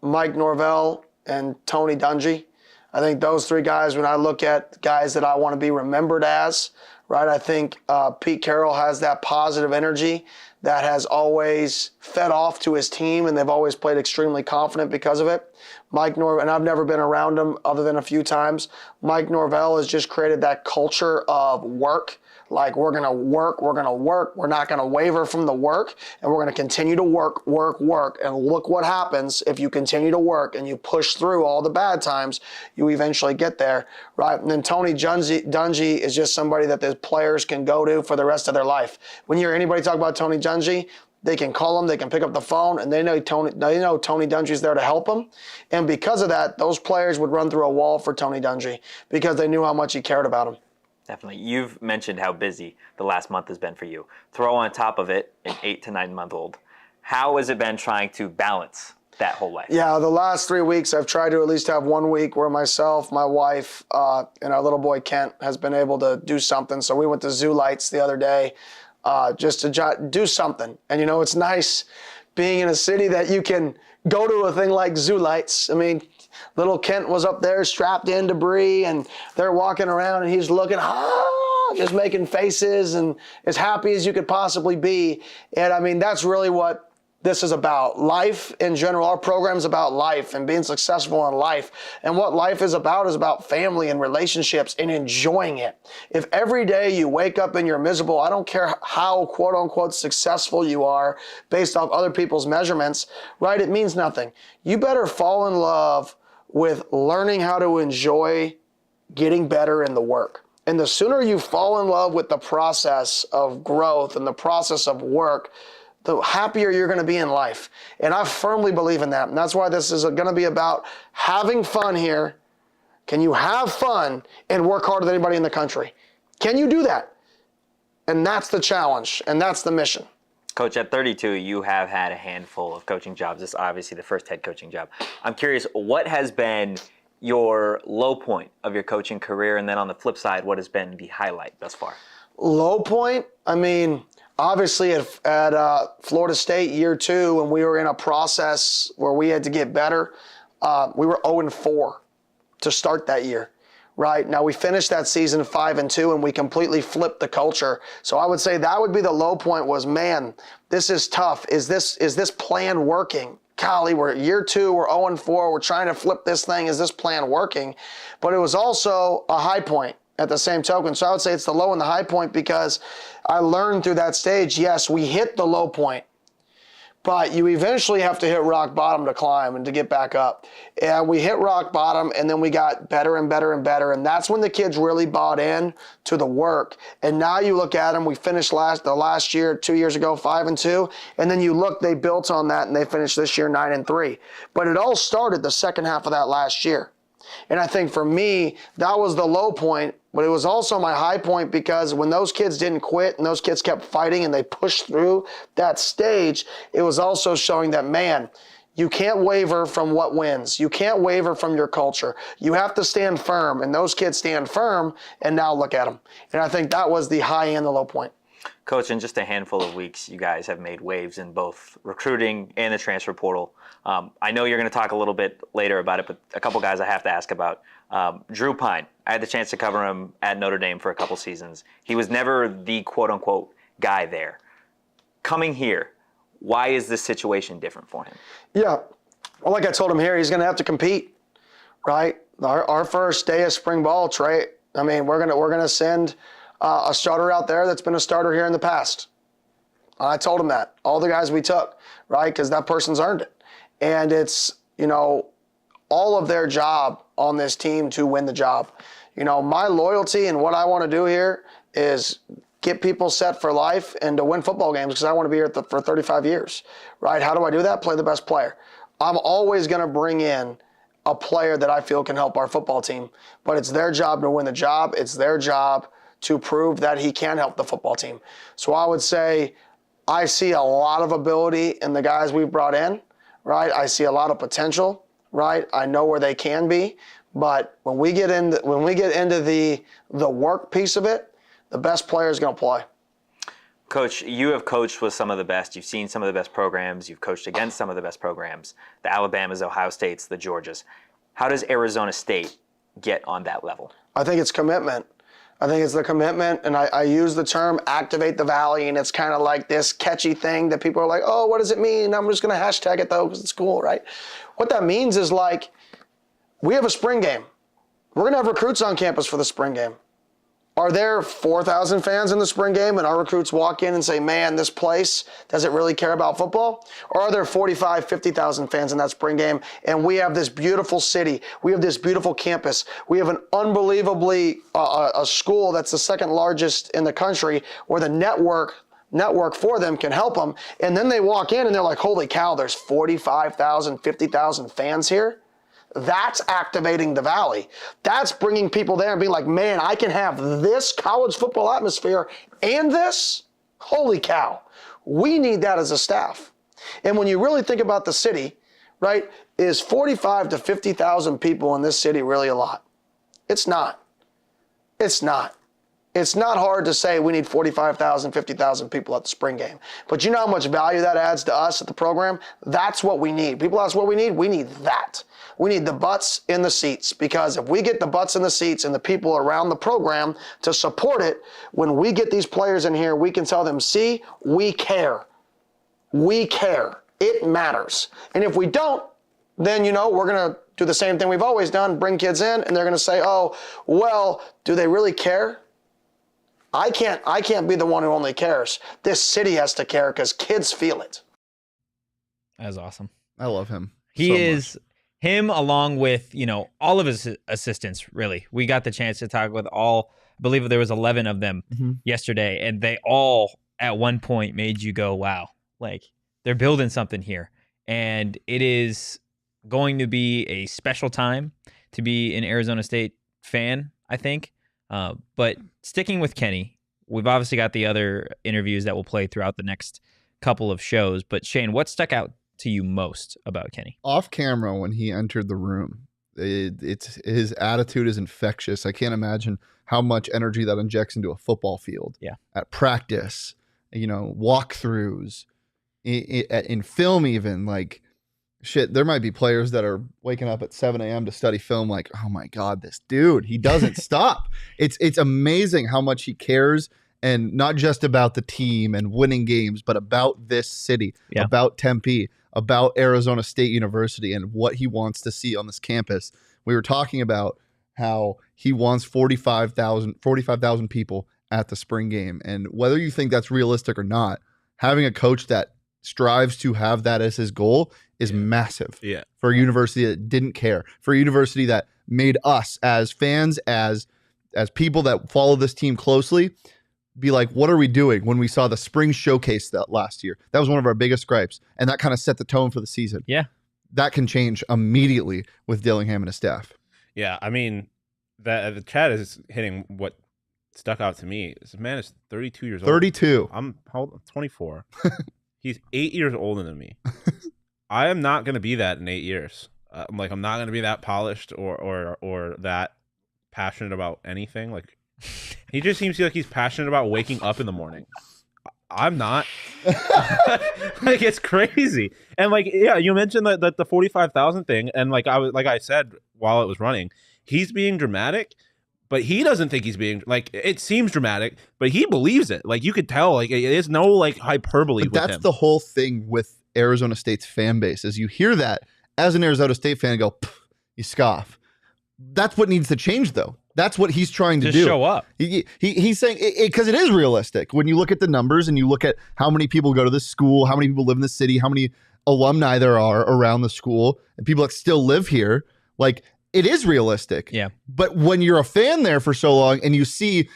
Mike Norvell, and Tony Dungy. I think those three guys, when I look at guys that I want to be remembered as, right, I think Pete Carroll has that positive energy that has always fed off to his team, and they've always played extremely confident because of it. Mike Norvell, and I've never been around him other than a few times, Mike Norvell has just created that culture of work. Like, we're going to work, we're not going to waver from the work, and we're going to continue to work, and look what happens if you continue to work and you push through all the bad times, you eventually get there, right? And then Tony Dungy is just somebody that the players can go to for the rest of their life. When you hear anybody talk about Tony Dungy, they can call him, they can pick up the phone, and they know Tony Dungy's there to help them. And because of that, those players would run through a wall for Tony Dungy because they knew how much he cared about them. Definitely. You've mentioned how busy the last month has been for you. Throw on top of it an 8 to 9 month old. How has it been trying to balance that whole life? Yeah, the last 3 weeks I've tried to at least have 1 week where myself, my wife, and our little boy Kent has been able to do something. So we went to Zoo Lights the other day just to do something. And, you know, it's nice being in a city that you can go to a thing like Zoo Lights. I mean, little Kent was up there strapped in debris, and they're walking around, and he's looking, just making faces and as happy as you could possibly be. And I mean, that's really what this is about. Life in general, our program's about life and being successful in life. And what life is about family and relationships and enjoying it. If every day you wake up and you're miserable, I don't care how quote unquote successful you are based off other people's measurements, right? It means nothing. You better fall in love with learning how to enjoy getting better in the work. And the sooner you fall in love with the process of growth and the process of work, the happier you're going to be in life. And I firmly believe in that. And that's why this is going to be about having fun here. Can you have fun and work harder than anybody in the country? Can you do that? And that's the challenge, and that's the mission. Coach, at 32, you have had a handful of coaching jobs. This is obviously the first head coaching job. I'm curious, what has been your low point of your coaching career? And then on the flip side, what has been the highlight thus far? Low point? I mean, obviously at Florida State year 2, when we were in a process where we had to get better, we were 0-4 to start that year. Right now, we finished that season 5-2, and we completely flipped the culture. So I would say that would be the low point. Was, man, this is tough. Is this plan working? golly, we're year 2, we're 0-4, we're trying to flip this thing. Is this plan working? But it was also a high point at the same token. So I would say it's the low and the high point because I learned through that stage, yes, we hit the low point, but you eventually have to hit rock bottom to climb and to get back up. And we hit rock bottom, and then we got better and better and better. And that's when the kids really bought in to the work. And now you look at them, we finished the last year, 2 years ago, 5-2. And then you look, they built on that, and they finished this year 9-3. But it all started the second half of that last year. And I think for me, that was the low point, but it was also my high point because when those kids didn't quit and those kids kept fighting and they pushed through that stage, it was also showing that, man, you can't waver from what wins. You can't waver from your culture. You have to stand firm, and those kids stand firm, and now look at them. And I think that was the high and the low point. Coach, in just a handful of weeks, you guys have made waves in both recruiting and the transfer portal. I know you're going to talk a little bit later about it, but a couple guys I have to ask about. Drew Pine, I had the chance to cover him at Notre Dame for a couple seasons. He was never the quote-unquote guy there. Coming here, why is this situation different for him? Yeah, well, like I told him here, he's going to have to compete, right? Our first day of spring ball, Trey, I mean, we're gonna send a starter out there that's been a starter here in the past. I told him that. All the guys we took, right? Because that person's earned it. And it's, all of their job on this team to win the job. My loyalty and what I want to do here is get people set for life and to win football games because I want to be here for 35 years, right? How do I do that? Play the best player. I'm always going to bring in a player that I feel can help our football team, but it's their job to win the job. It's their job to prove that he can help the football team. So I would say I see a lot of ability in the guys we've brought in, right? I see a lot of potential, right? I know where they can be, but when we get into the work piece of it, the best player is going to play. Coach, you have coached with some of the best. You've seen some of the best programs. You've coached against some of the best programs, the Alabamas, Ohio States, the Georgias. How does Arizona State get on that level? I think it's commitment. I think it's the commitment, and I use the term activate the valley, and it's kind of like this catchy thing that people are like, oh, what does it mean? I'm just going to hashtag it, though, because it's cool, right? What that means is, like, we have a spring game. We're going to have recruits on campus for the spring game. Are there 4,000 fans in the spring game and our recruits walk in and say, man, this place, does it really care about football? Or are there 45, 50,000 fans in that spring game and we have this beautiful city, we have this beautiful campus, we have an unbelievably, a school that's the second largest in the country where the network for them can help them. And then they walk in and they're like, holy cow, there's 45,000, 50,000 fans here. That's activating the valley. That's bringing people there and being like, man, I can have this college football atmosphere and this. Holy cow. We need that as a staff. And when you really think about the city, right, is 45 to 50,000 people in this city really a lot? It's not. It's not. It's not hard to say we need 45,000, 50,000 people at the spring game. But you know how much value that adds to us at the program? That's what we need. People ask what we need. We need that. We need the butts in the seats, because if we get the butts in the seats and the people around the program to support it, when we get these players in here, we can tell them, see, we care. We care. It matters. And if we don't, then, we're going to do the same thing we've always done, bring kids in, and they're going to say, oh, well, do they really care? I can't be the one who only cares. This city has to care because kids feel it. That's awesome. I love him. He is him along with, all of his assistants, really. We got the chance to talk with all, I believe there was 11 of them yesterday, and they all at one point made you go, wow, like they're building something here. And it is going to be a special time to be an Arizona State fan, I think. But sticking with Kenny, we've obviously got the other interviews that will play throughout the next couple of shows. But Shane, what stuck out to you most about Kenny? Off camera, when he entered the room, it's his attitude is infectious. I can't imagine how much energy that injects into a football field. Yeah, at practice, walkthroughs, in film, even like. Shit, there might be players that are waking up at 7 a.m. to study film like, oh my God, this dude, he doesn't stop. It's amazing how much he cares, and not just about the team and winning games, but about this city, about Tempe, about Arizona State University and what he wants to see on this campus. We were talking about how he wants 45,000 people at the spring game. And whether you think that's realistic or not, having a coach that strives to have that as his goal is massive for a university that didn't care, for a university that made us as fans, as people that follow this team closely, be like, what are we doing when we saw the spring showcase that last year? That was one of our biggest gripes. And that kind of set the tone for the season. Yeah. That can change immediately with Dillingham and his staff. Yeah, I mean, the chat is hitting what stuck out to me. This man is 32 years old. 32. I'm 24. He's 8 years older than me. I am not going to be that in 8 years. I'm not going to be that polished or that passionate about anything. Like, he just seems like he's passionate about waking up in the morning. I'm not. Like, it's crazy. And you mentioned that the 45,000 thing, and I said while it was running, he's being dramatic, but he doesn't think he's being it seems dramatic, but he believes it. Like, you could tell, it is no hyperbole. But with that's him. the whole thing with Arizona State's fan base, is you hear that as an Arizona State fan and go, you scoff. That's what needs to change, though. That's what he's trying to do. Show up. He's saying, because it is realistic. When you look at the numbers and you look at how many people go to this school, how many people live in the city, how many alumni there are around the school, and people that still live here, it is realistic. Yeah. But when you're a fan there for so long and you see,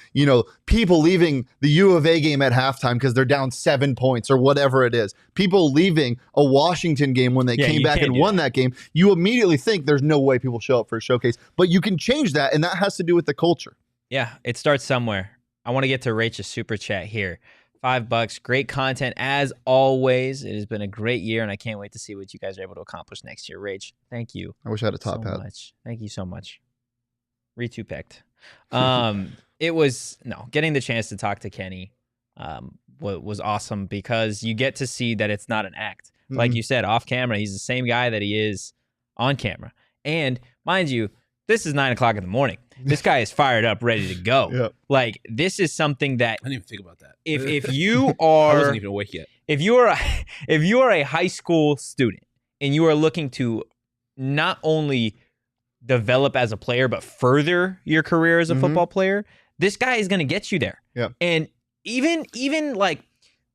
people leaving the U of A game at halftime because they're down 7 points or whatever it is, people leaving a Washington game when they came back and won that game, you immediately think there's no way people show up for a showcase. But you can change that, and that has to do with the culture. Yeah, it starts somewhere. I want to get to Rachel's super chat here. $5. Great content as always. It has been a great year, and I can't wait to see what you guys are able to accomplish next year. Rach, thank you. I wish I had a top hat. Thank you so much. Retweet. It was getting the chance to talk to Kenny was awesome, because you get to see that it's not an act. Mm-hmm. Like you said, off camera, he's the same guy that he is on camera. And mind you, this is 9 o'clock in the morning. This guy is fired up, ready to go. Yep. This is something that I didn't even think about that. If you are, I wasn't even awake yet. If you are a high school student and you are looking to not only develop as a player but further your career as a football player, this guy is going to get you there. Yeah. And even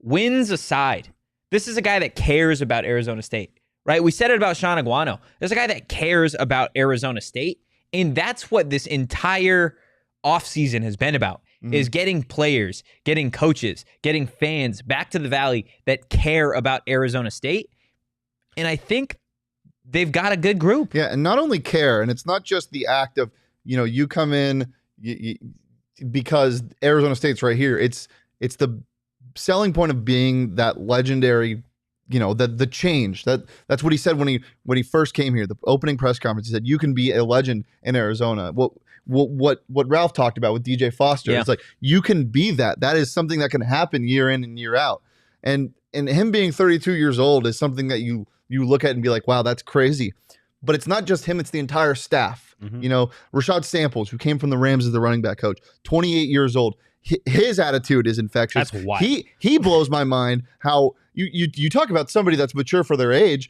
wins aside, this is a guy that cares about Arizona State, right? We said it about Shawn Aguano. There's a guy that cares about Arizona State. And that's what this entire offseason has been about, is getting players, getting coaches, getting fans back to the Valley that care about Arizona State. And I think they've got a good group. Yeah, and not only care, and it's not just the act of, you come in because Arizona State's right here. It's the selling point of being that legendary, the change. That's what he said when he first came here. The opening press conference, he said, "You can be a legend in Arizona." What Ralph talked about with DJ Foster, it's like, you can be that. That is something that can happen year in and year out. And him being 32 years old is something that you look at and be like, wow, that's crazy. But it's not just him; it's the entire staff. Rashad Samples, who came from the Rams as the running back coach, 28 years old. His attitude is infectious. That's wild. He blows my mind. How you talk about somebody that's mature for their age.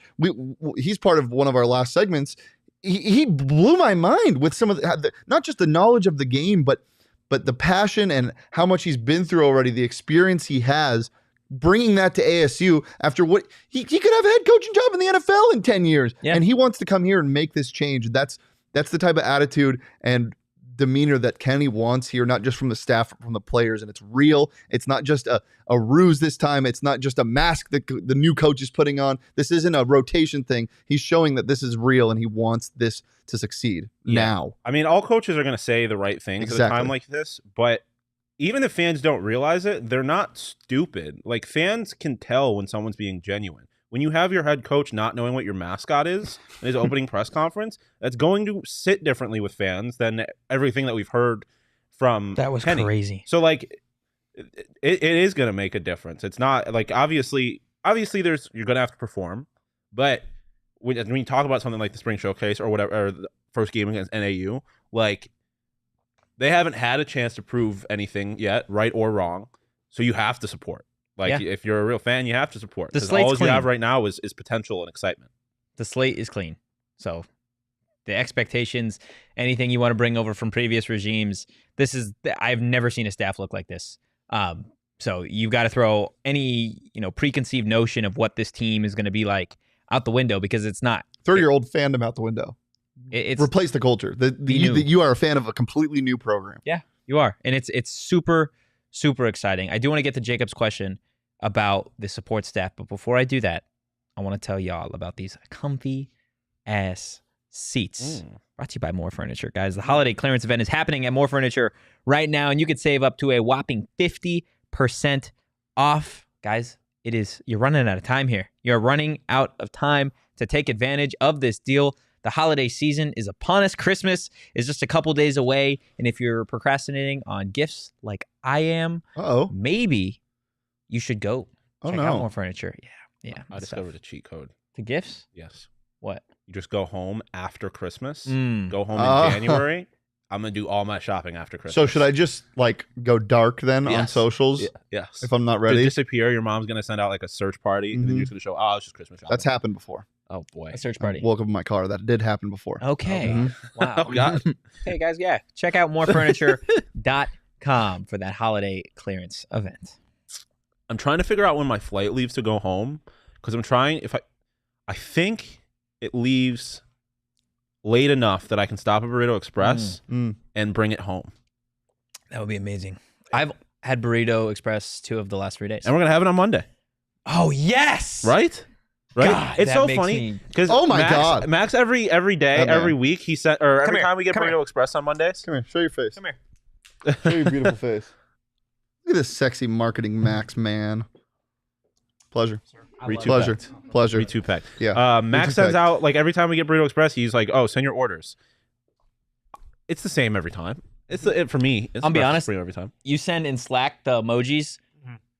He's part of one of our last segments. He blew my mind with some of the, not just the knowledge of the game, but the passion and how much he's been through already, the experience he has, bringing that to ASU after what he could have a head coaching job in the NFL in 10 years. Yeah. And he wants to come here and make this change. That's the type of attitude and demeanor that Kenny wants here, not just from the staff, but from the players. And it's real. It's not just a ruse this time. It's not just a mask that the new coach is putting on. This isn't a rotation thing. He's showing that this is real, and he wants this to succeed now. I mean, all coaches are going to say the right thing at a time like this, but even if fans don't realize it, they're not stupid. Fans can tell when someone's being genuine. When you have your head coach not knowing what your mascot is in his opening press conference, that's going to sit differently with fans than everything that we've heard from That was Kenny. crazy. So, it is going to make a difference. It's not, obviously you're going to have to perform, but when you talk about something like the spring showcase or whatever, or the first game against NAU, they haven't had a chance to prove anything yet, right or wrong, so you have to support. Like if you're a real fan, you have to support. The Because slate's all clean. you have right now is potential and excitement. The slate is clean. So the expectations, anything you want to bring over from previous regimes, I've never seen a staff look like this. So you've got to throw any, preconceived notion of what this team is going to be like out the window, because it's not. Throw your old fandom out the window. It's replace the culture. You are a fan of a completely new program. Yeah, you are. And it's super, super exciting. I do want to get to Jacob's question about the support staff. But before I do that, I want to tell y'all about these comfy ass seats. Brought to you by More Furniture, guys. The holiday clearance event is happening at More Furniture right now, and you could save up to a whopping 50% off. Guys, you're running out of time here. You're running out of time to take advantage of this deal. The holiday season is upon us. Christmas is just a couple days away, and if you're procrastinating on gifts like I am, maybe you should go check out More Furniture. Yeah. I discovered a cheat code. The gifts? Yes. What? You just go home after Christmas. Go home in January. I'm gonna do all my shopping after Christmas. So should I just go dark then on socials? Yes. If I'm not ready, just disappear. Your mom's gonna send out a search party, and then you're just gonna show. Oh, it's just Christmas shopping. That's happened before. Oh boy, A search party. I woke up in my car. That did happen before. Okay. Wow. Oh God. Hey guys, check out morefurniture.com for that holiday clearance event. I'm trying to figure out when my flight leaves to go home, because I think it leaves late enough that I can stop at Burrito Express and bring it home. That would be amazing. I've had Burrito Express 2 of the last 3 days. And we're gonna have it on Monday. Oh yes. Right? God, it's that so makes funny because God, Max every day, every week he sent, or every time we get Burrito Express on Mondays. Come here, show your face. Come here. Show your beautiful face. Look at this sexy marketing Max man. Pleasure. Pleasure. Two-pack. Yeah. Max sends out, every time we get Burrito Express, he's like, "Oh, send your orders." It's the same every time. For me. I'll be honest. Every time. You send in Slack the emojis.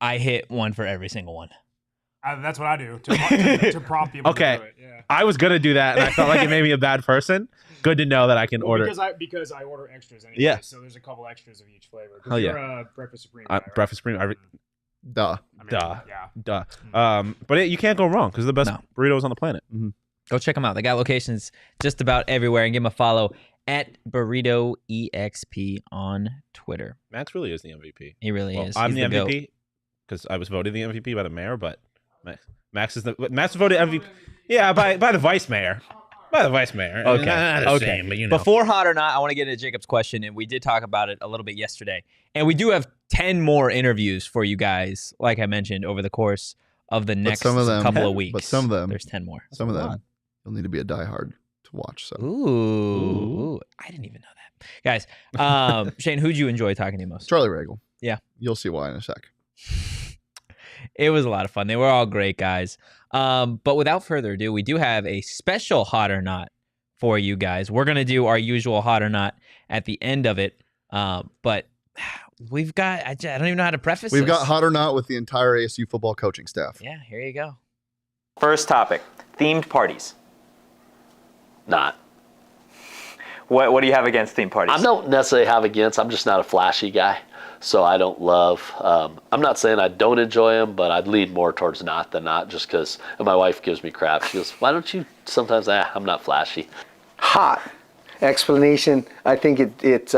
I hit one for every single one. That's what I do to prompt people to do it. Yeah. I was gonna do that, and I felt like it made me a bad person. Good to know that I can order. Because I order extras anyway. Yeah. So there's a couple extras of each flavor. Hell yeah. You're Breakfast Supreme. Right? Breakfast Supreme. Duh. Duh. But you can't go wrong because the best burritos on the planet. Go check them out. They got locations just about everywhere, and give them a follow at Burrito EXP on Twitter. Max really is the MVP. He really is. I'm He's the MVP because I was voted the MVP by the mayor, but Max was voted MVP. Yeah, by the vice mayor. By the vice mayor. Okay. Same, but Before Hot or Not, I want to get into Jacob's question, and we did talk about it a little bit yesterday. And we do have 10 more interviews for you guys, like I mentioned, over the course of the next couple of weeks. But some of them. There's 10 more. Some of them. You'll need to be a diehard to watch. So. Ooh. I didn't even know that. Guys, Shane, who'd you enjoy talking to most? Charlie Regal. Yeah. You'll see why in a sec. It was a lot of fun. They were all great guys. But without further ado, we do have a special Hot or Not for you guys. We're going to do our usual Hot or Not at the end of it. But we've got, I don't even know how to preface We've this. got Hot or Not with the entire ASU football coaching staff. Yeah, here you go. First topic, themed parties. Not. What do you have against themed parties? I don't necessarily have against. I'm just not a flashy guy, so I don't love. I'm not saying I don't enjoy them, but I'd lean more towards not than not, just because. And my wife gives me crap. She goes, "Why don't you sometimes?" I'm not flashy. Hot explanation. I think it's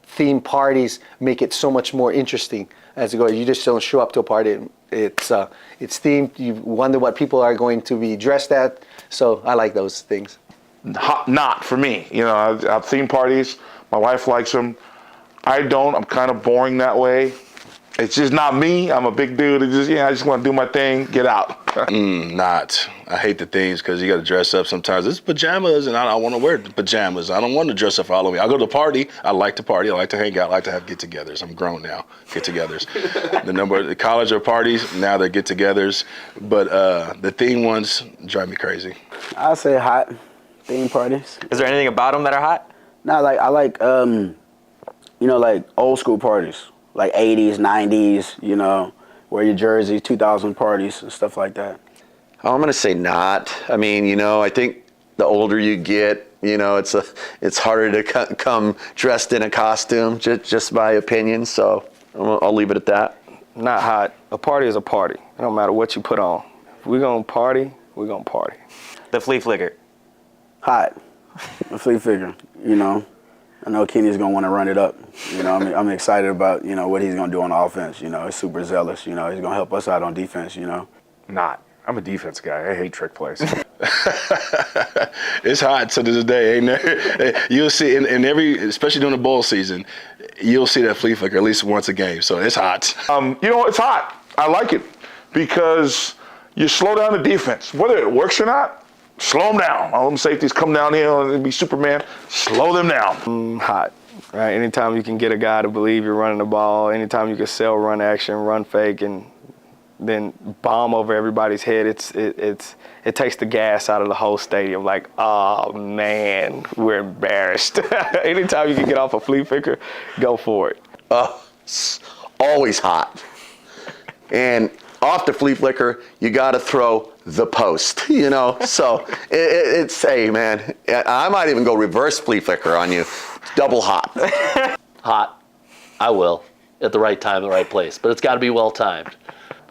theme parties make it so much more interesting as it goes. You just don't show up to a party. It's themed. You wonder what people are going to be dressed at. So I like those things. Not for me. I have theme parties. My wife likes them. I don't. I'm kind of boring that way. It's just not me. I'm a big dude. I just want to do my thing, get out. Not. I hate the things because you got to dress up sometimes. It's pajamas, and I want to wear pajamas. I don't want to dress up for Halloween. I'll go to a party. I like to party. I like to hang out. I like to have get-togethers. I'm grown now. Get-togethers. The college are parties. Now they're get-togethers. But the theme ones drive me crazy. I'll say hot theme parties. Is there anything about them that are hot? No, I like old school parties, like 80s, 90s, wear your jersey, 2000 parties and stuff like that. Oh, I'm going to say not. I mean, I think the older you get, it's harder to come dressed in a costume, just my opinion. So I'll leave it at that. Not hot. A party is a party. It don't matter what you put on. If we're going to party, we're going to party. The flea flicker. Hot. The flea flicker, you know. I know Kenny's going to want to run it up. You know, I'm excited about, you know, what he's going to do on offense. You know, he's super zealous. You know, he's going to help us out on defense, you know. Not. I'm a defense guy. I hate trick plays. It's hot to this day, ain't there? You'll see in every, especially during the bowl season, you'll see that flea flicker at least once a game. So it's hot. You know, it's hot. I like it because you slow down the defense. Whether it works or not, slow them down. All them safeties come down here and be Superman. Slow them down. Hot. Right? Anytime you can get a guy to believe you're running the ball, anytime you can sell run action, run fake, and then bomb over everybody's head, it takes the gas out of the whole stadium. Like, oh man, we're embarrassed. Anytime you can get off a flea flicker, go for it. Always hot. And off the flea flicker, you got to throw the post, you know? So it's, hey man, I might even go reverse flea flicker on you. Double hot. Hot. I will. At the right time, the right place. But it's got to be well timed.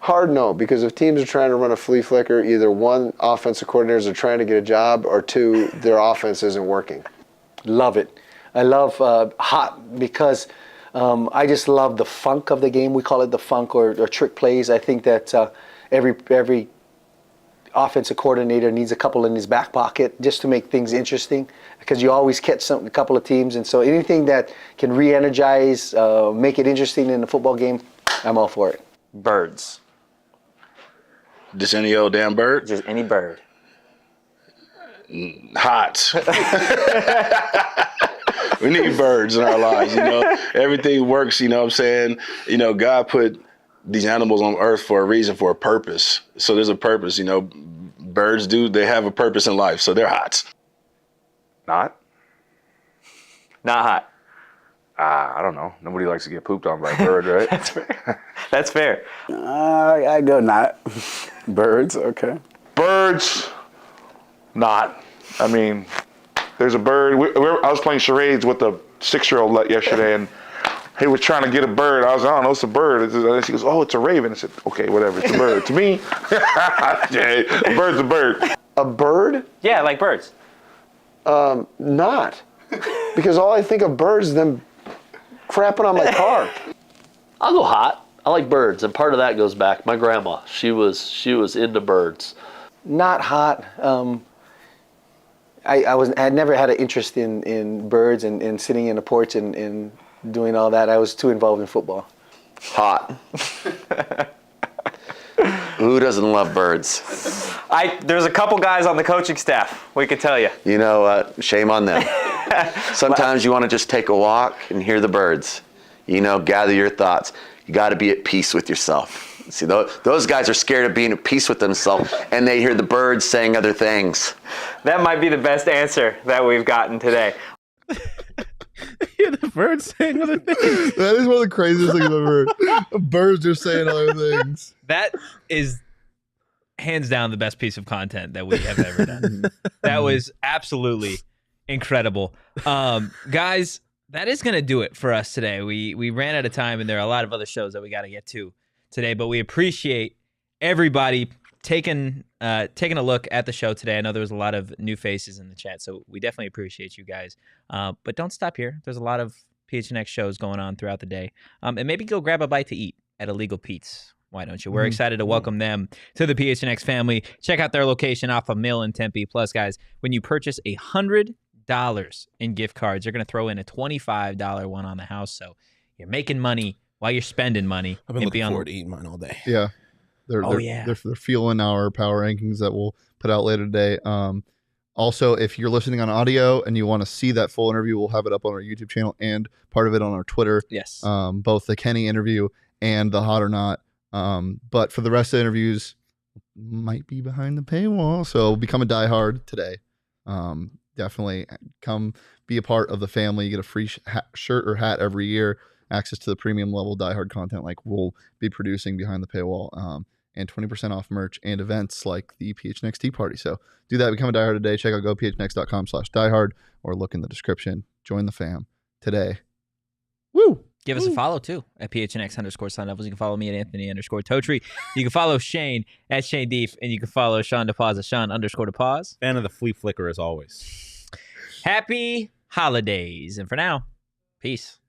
Hard no, because if teams are trying to run a flea flicker, either one, offensive coordinators are trying to get a job, or two, their offense isn't working. Love it. I love hot because I just love the funk of the game. We call it the funk or trick plays. I think that every offensive coordinator needs a couple in his back pocket just to make things interesting, because you always catch a couple of teams. And so anything that can re-energize, make it interesting in the football game, I'm all for it. Birds. Just any old damn bird? Just any bird. Hot. We need birds in our lives, you know. Everything works, you know what I'm saying? You know, God put these animals on earth for a reason, for a purpose. So there's a purpose, you know. Birds they have a purpose in life, so they're hot. Not? Not hot. I don't know. Nobody likes to get pooped on by a bird, right? That's fair. That's fair. I go not. Birds, okay. Birds, not. I mean, there's a bird. I was playing charades with a 6-year-old yesterday, and he was trying to get a bird. I don't know, it's a bird. And she goes, oh, it's a raven. I said, okay, whatever, it's a bird. To me, yeah, a bird's a bird. A bird? Yeah, like birds. Not. Because all I think of birds is them crapping on my car. I'll go hot. I like birds, and part of that goes back. My grandma, she was into birds. Not hot. I had never had an interest in birds and sitting in a porch and doing all that. I was too involved in football. Hot. Who doesn't love birds? There's a couple guys on the coaching staff, we could tell you. You know what? Shame on them. Sometimes you want to just take a walk and hear the birds. You know, gather your thoughts. You got to be at peace with yourself. See, those guys are scared of being at peace with themselves, and they hear the birds saying other things. That might be the best answer that we've gotten today. Hear the birds saying other things. That is one of the craziest things I've ever heard. Birds are saying other things. That is hands down the best piece of content that we have ever done. That was absolutely incredible. Guys, that is going to do it for us today. We ran out of time, and there are a lot of other shows that we got to get to today, but we appreciate everybody taking a look at the show today. I know there was a lot of new faces in the chat, so we definitely appreciate you guys. But don't stop here. There's a lot of PHNX shows going on throughout the day. And maybe go grab a bite to eat at Illegal Pete's. Why don't you? We're excited to welcome them to the PHNX family. Check out their location off of Mill in Tempe. Plus, guys, when you purchase $100 in gift cards, you're going to throw in a $25 one on the house. So you're making money while you're spending money. I've been looking forward to eating mine all day. Yeah. They're fueling our power rankings that we'll put out later today. Also, if you're listening on audio and you want to see that full interview, we'll have it up on our YouTube channel and part of it on our Twitter. Yes. Both the Kenny interview and the Hot or Not. But for the rest of the interviews, might be behind the paywall. So become a diehard today. Definitely come be a part of the family. You get a free shirt or hat every year. Access to the premium level diehard content like we'll be producing behind the paywall. And 20% off merch and events like the PHNX Tea Party. So do that. Become a diehard today. Check out gophnx.com/diehard or look in the description. Join the fam today. Woo! Give us a follow, too, at PHNX_Sun Devils. You can follow me at Anthony_Totri. You can follow Shane at Shane Deef, and you can follow Shawn DePause at Shawn_DePause. Fan of the flea flicker as always. Happy holidays. And for now, peace.